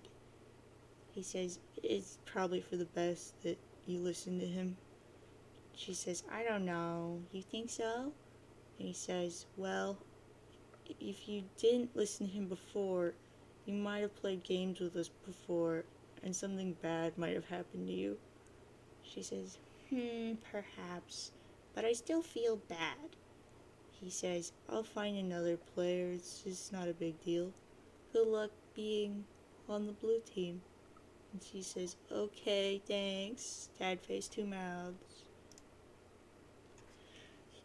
Speaker 1: He says, it's probably for the best that you listen to him. She says, I don't know. You think so? And he says, well, if you didn't listen to him before, you might have played games with us before, and something bad might have happened to you. She says, perhaps, but I still feel bad. He says, I'll find another player, it's just not a big deal. Good luck being on the blue team. And she says, okay, thanks. Sad face, two mouths.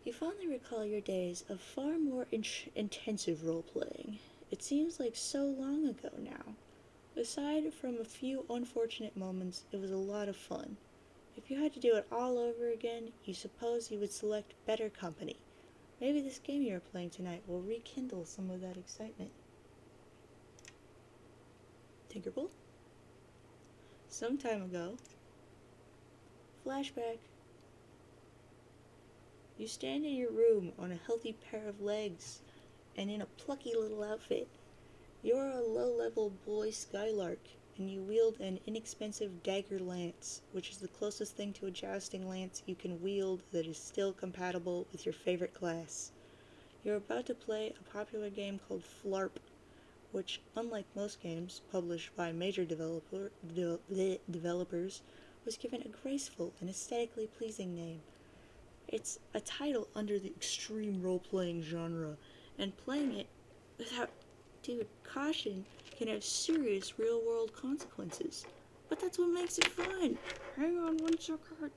Speaker 1: You fondly recall your days of far more intensive role-playing. It seems like so long ago now. Aside from a few unfortunate moments, it was a lot of fun. If you had to do it all over again, you suppose you would select better company. Maybe this game you are playing tonight will rekindle some of that excitement. Tinkerbell? Some time ago. Flashback. You stand in your room on a healthy pair of legs and in a plucky little outfit. You're a low-level boy skylark, and you wield an inexpensive dagger lance, which is the closest thing to a jousting lance you can wield that is still compatible with your favorite class. You're about to play a popular game called Flarp, which, unlike most games published by major developers, was given a graceful and aesthetically pleasing name. It's a title under the extreme role-playing genre, and playing it without due caution can have serious real-world consequences. But that's what makes it fun. Hang on one second.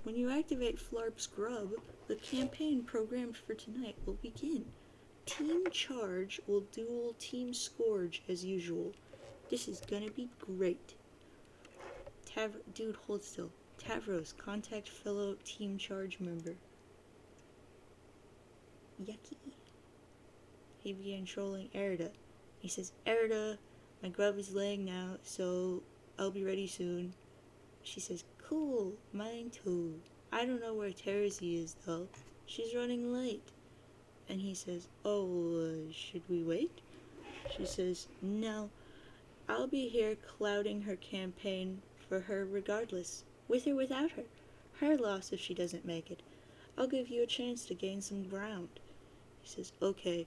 Speaker 1: When you activate Flarp's Grub, the campaign programmed for tonight will begin. Team Charge will duel Team Scourge as usual. This is gonna be great. Dude, hold still. Tavros, contact fellow Team Charge member. Yucky. He began trolling Erida. He says, Erida, my grub is laying now, so I'll be ready soon. She says, cool, mine too. I don't know where Terezi is, though. She's running late. And he says, should we wait? She says, no. I'll be here clouding her campaign for her regardless, with or without her. Her loss if she doesn't make it. I'll give you a chance to gain some ground. He says, okay.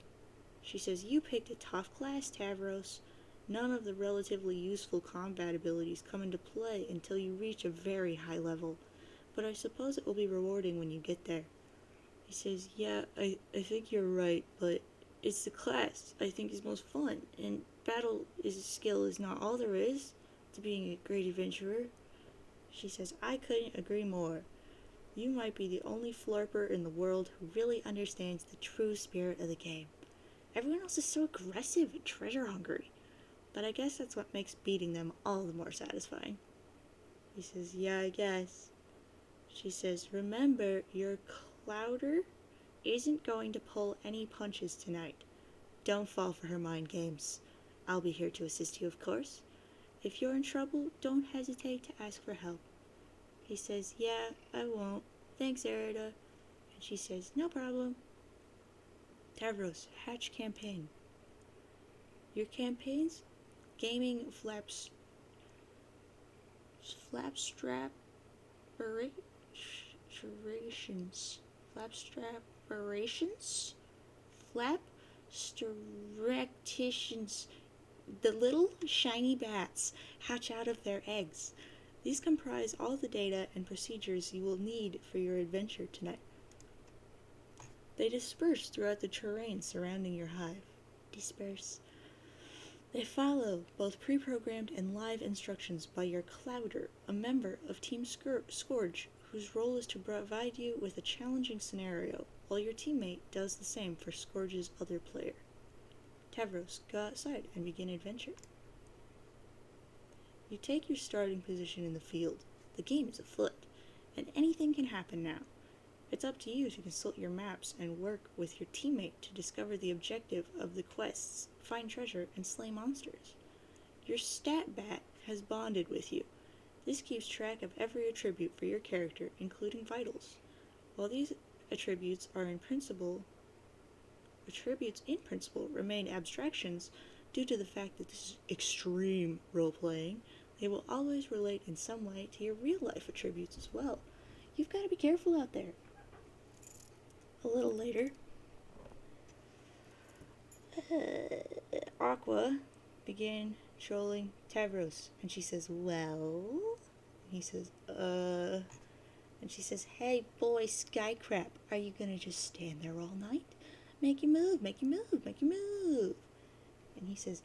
Speaker 1: She says, you picked a tough class, Tavros. None of the relatively useful combat abilities come into play until you reach a very high level, but I suppose it will be rewarding when you get there. He says, yeah, I think you're right, but it's the class I think is most fun, and battle skill is not all there is to being a great adventurer. She says, I couldn't agree more. You might be the only Flarper in the world who really understands the true spirit of the game. Everyone else is so aggressive and treasure hungry, but I guess that's what makes beating them all the more satisfying. He says, yeah, I guess. She says, remember, your Clouder isn't going to pull any punches tonight. Don't fall for her mind games. I'll be here to assist you, of course. If you're in trouble, don't hesitate to ask for help. He says, yeah, I won't. Thanks, Erida. And she says, no problem. Tavros, hatch campaign. Your campaigns? Gaming flapstrapations. Flapstractions. The little shiny bats hatch out of their eggs. These comprise all the data and procedures you will need for your adventure tonight. They disperse throughout the terrain surrounding your hive. They follow both pre-programmed and live instructions by your Clouder, a member of Team Scourge, whose role is to provide you with a challenging scenario, while your teammate does the same for Scourge's other player. Tavros, go outside and begin adventure. You take your starting position in the field. The game is afoot, and anything can happen now. It's up to you to consult your maps and work with your teammate to discover the objective of the quests, find treasure, and slay monsters. Your stat bat has bonded with you. This keeps track of every attribute for your character, including vitals. While these attributes in principle remain abstractions due to the fact that this is extreme role-playing, they will always relate in some way to your real-life attributes as well. You've got to be careful out there. A little later, Aqua began trolling Tavros, and she says, well? He says, And she says, hey boy, Skycrap, are you gonna just stand there all night? Make your move, make your move, make your move. And he says,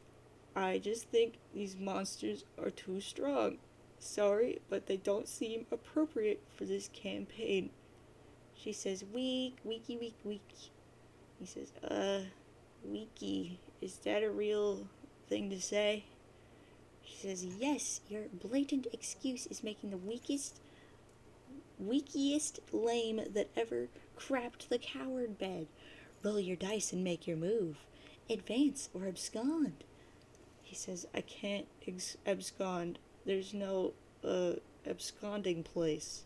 Speaker 1: I just think these monsters are too strong. Sorry, but they don't seem appropriate for this campaign. She says, weak. He says, weaky. Is that a real thing to say? She says, yes, your blatant excuse is making the weakest lame that ever crapped the coward bed. Roll your dice and make your move. Advance or abscond. He says, I can't abscond. There's no, absconding place.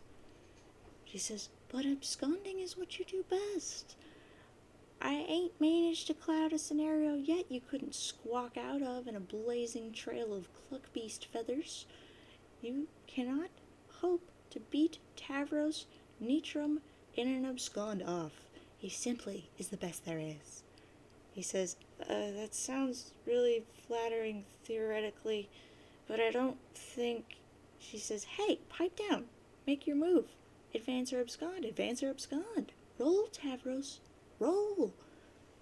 Speaker 1: She says, but absconding is what you do best. I ain't managed to cloud a scenario yet you couldn't squawk out of in a blazing trail of cluckbeast feathers. You cannot hope to beat Tavros, Nitram, in an abscond off. He simply is the best there is. He says, that sounds really flattering theoretically, but I don't think... She says, hey, pipe down. Make your move. Advance or abscond. Advance or abscond. Roll, Tavros. Roll.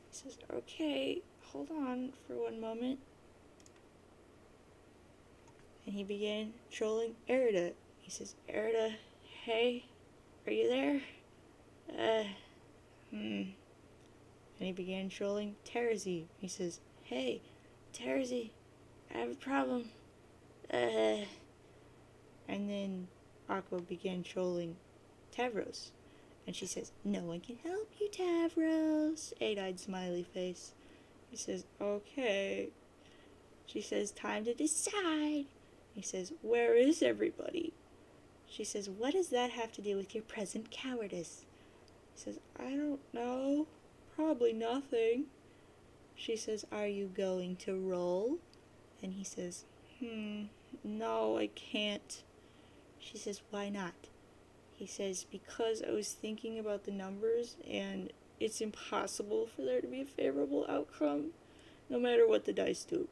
Speaker 1: He says, okay, hold on for one moment. And he began trolling Erida. He says, Erida, hey, are you there? And he began trolling Terzi. He says, hey, Terzi, I have a problem. And then Aqua began trolling Tavros. And she says, no one can help you, Tavros. Eight-eyed smiley face. He says, okay. She says, time to decide. He says, where is everybody? She says, what does that have to do with your present cowardice? He says, I don't know. Probably nothing. She says, are you going to roll? And he says, no, I can't. She says, why not? He says, because I was thinking about the numbers and it's impossible for there to be a favorable outcome, no matter what the dice do.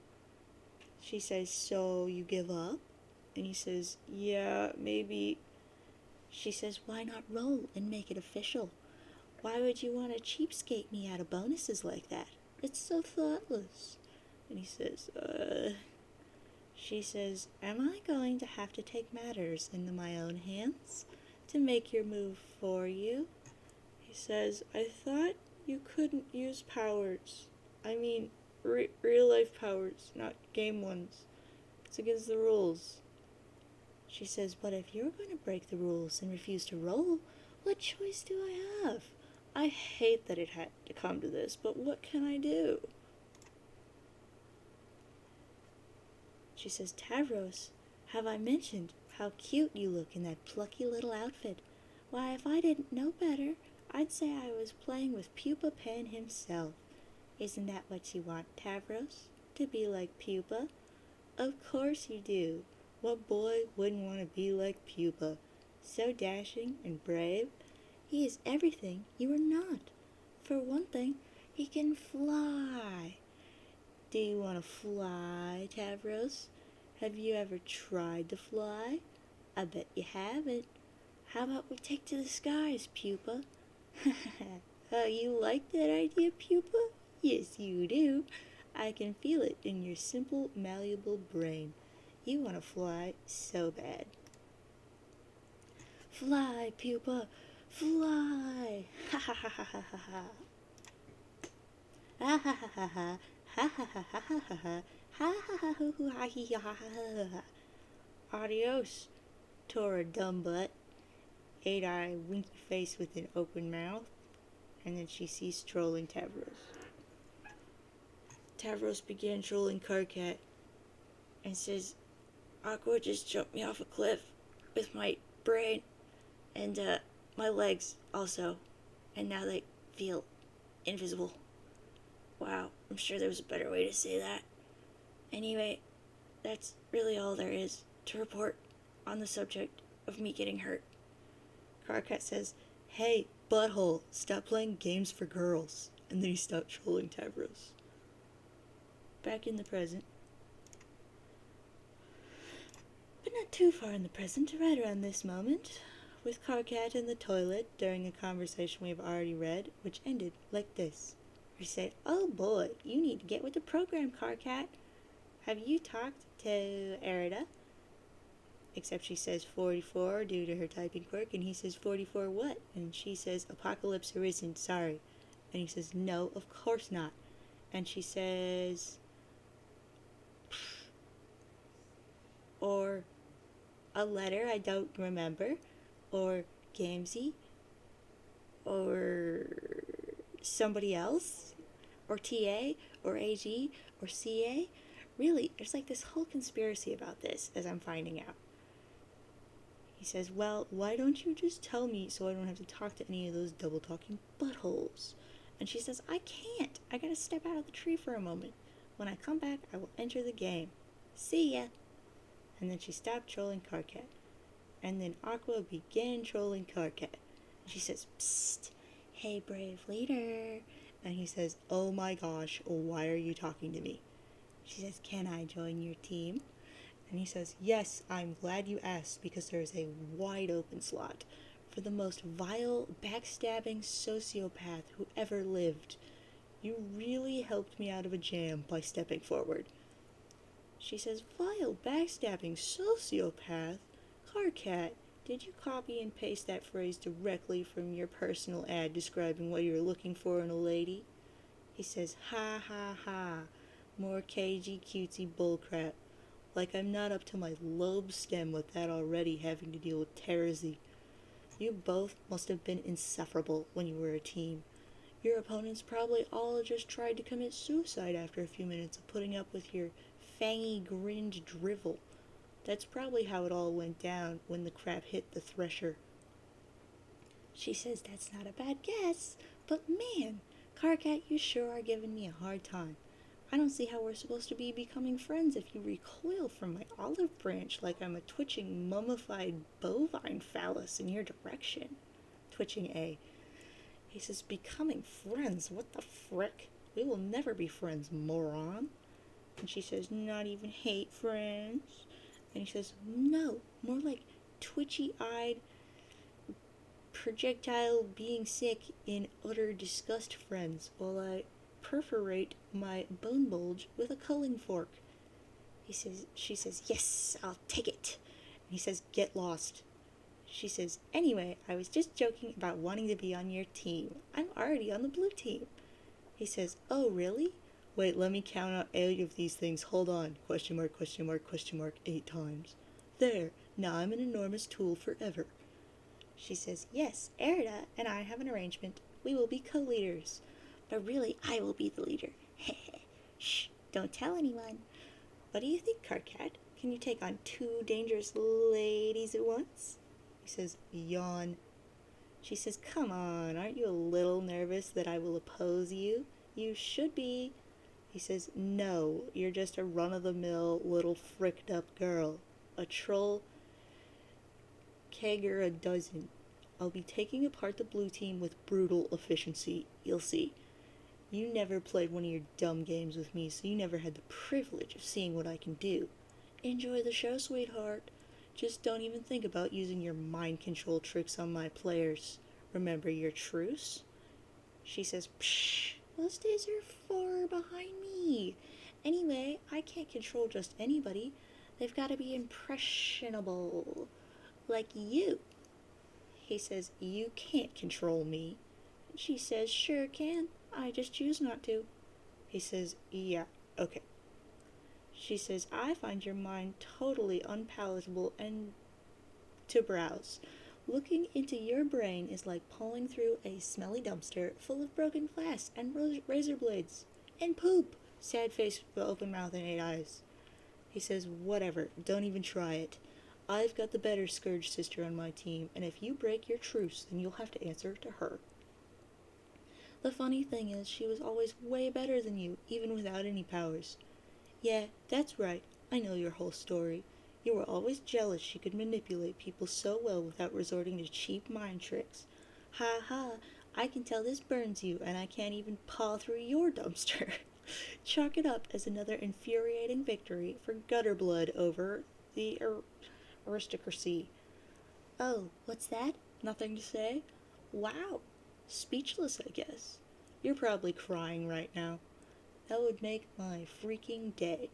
Speaker 1: She says, so you give up? And he says, yeah, maybe. She says, why not roll and make it official? Why would you want to cheapskate me out of bonuses like that? It's so thoughtless. And he says, She says, am I going to have to take matters into my own hands to make your move for you? He says, I thought you couldn't use powers. I mean, real-life powers, not game ones. It's against the rules. She says, but if you're going to break the rules and refuse to roll, what choice do I have? I hate that it had to come to this, but what can I do? She says, Tavros, have I mentioned how cute you look in that plucky little outfit? Why, if I didn't know better, I'd say I was playing with Pupa Pen himself. Isn't that what you want, Tavros? To be like Pupa? Of course you do. What boy wouldn't want to be like Pupa? So dashing and brave. He is everything you are not. For one thing, he can fly. Do you want to fly, Tavros? Have you ever tried to fly? I bet you haven't. How about we take to the skies, Pupa? Oh, you like that idea, Pupa? Yes, you do. I can feel it in your simple, malleable brain. You want to fly so bad. Fly, Pupa, fly! Ha ha ha ha ha ha. Ha ha ha ha ha. Ha ha ha ha ha ha ha. Ha ha ha hoo hoo ha hee ha ha ha ha. Adios, Tora Dumbbutt. Eight-eye winky face with an open mouth. And then she ceased trolling Tavros. Tavros began trolling Karkat and says, Aqua just jumped me off a cliff with my brain and my legs also, and now they feel invisible. Wow, I'm sure there was a better way to say that. Anyway, that's really all there is to report on the subject of me getting hurt. Karkat says, hey, butthole, stop playing games for girls. And then he stopped trolling Tavros. Back in the present. But not too far in the present, right around this moment, with Karkat in the toilet during a conversation we have already read, which ended like this. We say, oh boy, you need to get with the program, Karkat. Have you talked to Erida? Except she says 44 due to her typing quirk, and he says 44 what? And she says, apocalypse arisen, sorry. And he says, no, of course not. And she says, or a letter I don't remember, or Gamzee, or somebody else, or TA, or AG, or CA. Really, there's like this whole conspiracy about this, as I'm finding out. He says, well, why don't you just tell me so I don't have to talk to any of those double-talking buttholes? And she says, I can't. I gotta step out of the tree for a moment. When I come back, I will enter the game. See ya. And then she stopped trolling Karkat. And then Aqua began trolling Karkat. And she says, psst, hey, brave leader. And he says, "Oh my gosh, why are you talking to me?" She says, "Can I join your team?" And he says, "Yes, I'm glad you asked because there is a wide open slot for the most vile, backstabbing sociopath who ever lived. You really helped me out of a jam by stepping forward." She says, "Vile, backstabbing sociopath? Carcat, did you copy and paste that phrase directly from your personal ad describing what you're looking for in a lady?" He says, "Ha ha ha, more cagey cutesy bullcrap. Like I'm not up to my lobe stem with that already, having to deal with Terzi. You both must have been insufferable when you were a team. Your opponents probably all just tried to commit suicide after a few minutes of putting up with your fangy grinned drivel. That's probably how it all went down when the crap hit the thresher." She says, "That's not a bad guess, but man, Carcat, you sure are giving me a hard time. I don't see how we're supposed to be becoming friends if you recoil from my olive branch like I'm a twitching mummified bovine phallus in your direction." Twitching A. He says, "Becoming friends? What the frick? We will never be friends, moron." And she says, "Not even hate friends?" And he says, "No, more like twitchy-eyed, projectile being sick in utter disgust friends while I perforate my bone bulge with a culling fork." She says, "Yes, I'll take it." And he says, "Get lost." She says, "Anyway, I was just joking about wanting to be on your team. I'm already on the blue team." He says, "Oh, really? Wait, let me count out 8 of these things. Hold on. Question mark, question mark, question mark, 8 times. There, now I'm an enormous tool forever." She says, "Yes, Erida and I have an arrangement. We will be co-leaders. But really, I will be the leader. Shh, don't tell anyone. What do you think, Carcat? Can you take on 2 dangerous ladies at once?" He says, "Yawn." She says, "Come on, aren't you a little nervous that I will oppose you? You should be." He says, "No, you're just a run-of-the-mill little fricked-up girl. A troll kegger a dozen. I'll be taking apart the blue team with brutal efficiency. You'll see. You never played one of your dumb games with me, so you never had the privilege of seeing what I can do. Enjoy the show, sweetheart. Just don't even think about using your mind control tricks on my players. Remember your truce?" She says, "Psh, those days are far behind me. Anyway, I can't control just anybody. They've got to be impressionable. Like you." He says, "You can't control me." She says, "Sure can. I just choose not to." He says, "Yeah, okay." She says, "I find your mind totally unpalatable and to browse. Looking into your brain is like pulling through a smelly dumpster full of broken glass and razor blades. And poop." Sad face with open mouth and 8 eyes. He says, "Whatever, don't even try it. I've got the better Scourge sister on my team, and if you break your truce, then you'll have to answer to her. The funny thing is, she was always way better than you, even without any powers. Yeah, that's right, I know your whole story. You were always jealous she could manipulate people so well without resorting to cheap mind tricks. Ha ha, I can tell this burns you, and I can't even paw through your dumpster." Chalk it up as another infuriating victory for gutter blood over the aristocracy. "Oh, what's that? Nothing to say? Wow. Speechless, I guess. You're probably crying right now. That would make my freaking day.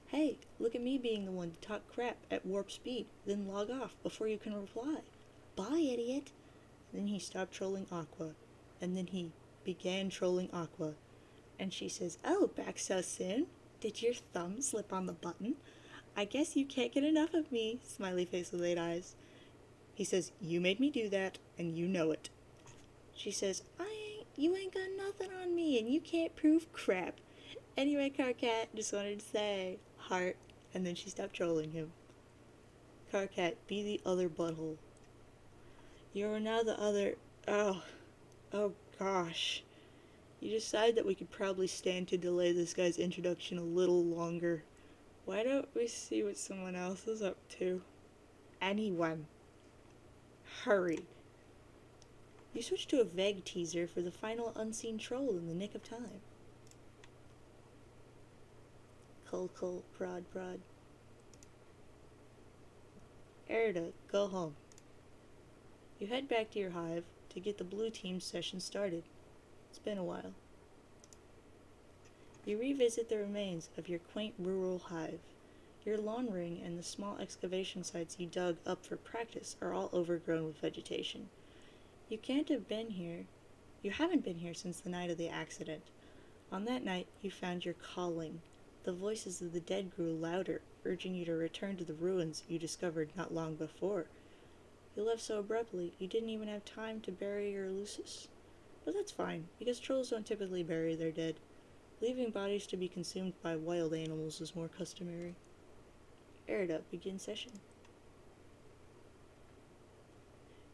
Speaker 1: Hey, look at me being the one to talk crap at warp speed, then log off before you can reply. Bye, idiot." Then he stopped trolling Aqua, and then he began trolling Aqua. And she says, "Oh, back so soon? Did your thumb slip on the button? I guess you can't get enough of me." Smiley face with 8 eyes. He says, "You made me do that, and you know it." She says, You ain't got nothing on me, and you can't prove crap. Anyway, Carcat, just wanted to say, heart." And then she stopped trolling him. Carcat, be the other butthole. You're now the other... Oh gosh. You decide that we could probably stand to delay this guy's introduction a little longer. Why don't we see what someone else is up to? Anyone. Hurry. You switch to a vague teaser for the final unseen troll in the nick of time. Cull, cull, prod, prod. Erida, go home. You head back to your hive to get the blue team's session started. It's been a while. You revisit the remains of your quaint rural hive. Your lawn ring and the small excavation sites you dug up for practice are all overgrown with vegetation. You haven't been here since the night of the accident. On that night, you found your calling. The voices of the dead grew louder, urging you to return to the ruins you discovered not long before. You left so abruptly, you didn't even have time to bury your Lucis. But that's fine, because trolls don't typically bury their dead. Leaving bodies to be consumed by wild animals is more customary. Erida, begin session.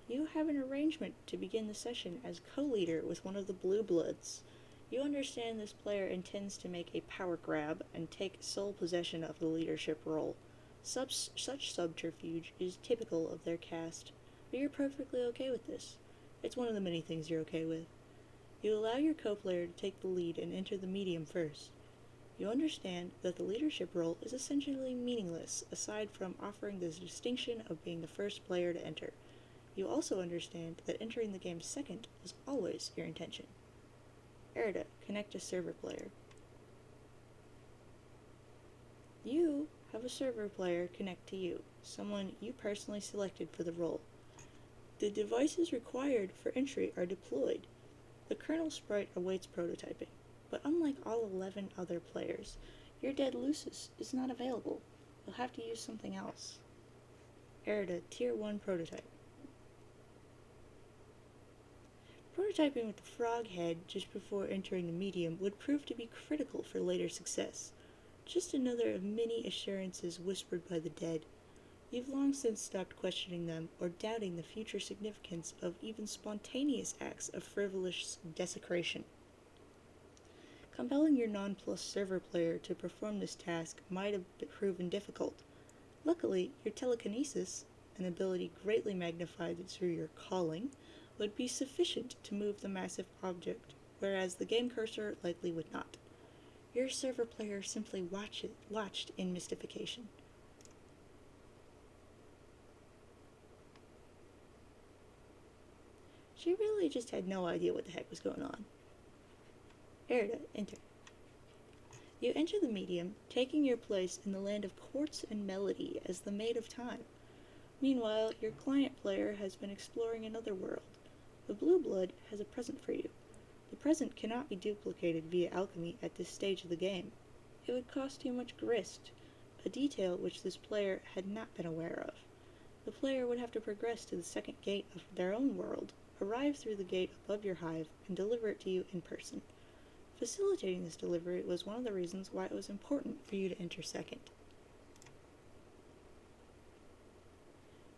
Speaker 1: You have an arrangement to begin the session as co-leader with one of the Blue Bloods. You understand this player intends to make a power grab and take sole possession of the leadership role. Such subterfuge is typical of their caste, but you're perfectly okay with this. It's one of the many things you're okay with. You allow your co-player to take the lead and enter the medium first. You understand that the leadership role is essentially meaningless, aside from offering the distinction of being the first player to enter. You also understand that entering the game second is always your intention. Erida, connect a server player. You have a server player connect to you, someone you personally selected for the role. The devices required for entry are deployed. The kernel sprite awaits prototyping, but unlike all 11 other players, your dead Lucis is not available. You'll have to use something else. Erida, Tier 1 prototype. Prototyping with the frog head just before entering the medium would prove to be critical for later success. Just another of many assurances whispered by the dead. You've long since stopped questioning them or doubting the future significance of even spontaneous acts of frivolous desecration. Compelling your non-plus server player to perform this task might have proven difficult. Luckily, your telekinesis, an ability greatly magnified through your calling, would be sufficient to move the massive object, whereas the game cursor likely would not. Your server player simply watched in mystification. She really just had no idea what the heck was going on. Erida, enter. You enter the medium, taking your place in the land of quartz and melody as the Maid of Time. Meanwhile, your client player has been exploring another world. The Blue Blood has a present for you. The present cannot be duplicated via alchemy at this stage of the game. It would cost too much grist, a detail which this player had not been aware of. The player would have to progress to the second gate of their own world, arrive through the gate above your hive, and deliver it to you in person. Facilitating this delivery was one of the reasons why it was important for you to enter second.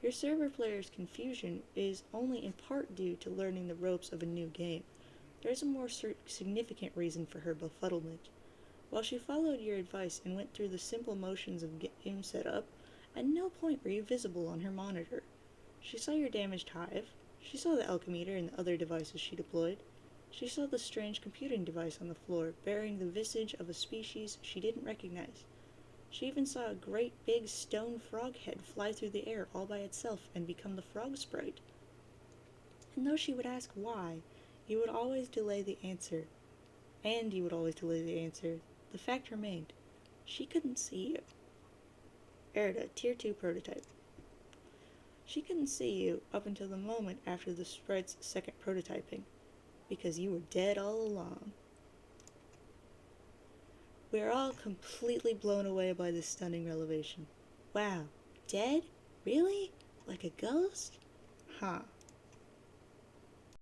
Speaker 1: Your server player's confusion is only in part due to learning the ropes of a new game. There is a more significant reason for her befuddlement. While she followed your advice and went through the simple motions of game setup, at no point were you visible on her monitor. She saw your damaged hive, she saw the alchemeter and the other devices she deployed, she saw the strange computing device on the floor bearing the visage of a species she didn't recognize. She even saw a great big stone frog head fly through the air all by itself and become the frog sprite. And though she would ask why, you would always delay the answer. The fact remained, she couldn't see you. Erida, Tier 2 prototype. She couldn't see you up until the moment after the sprite's second prototyping, because you were dead all along. We are all completely blown away by this stunning revelation. Wow, dead? Really? Like a ghost? Huh.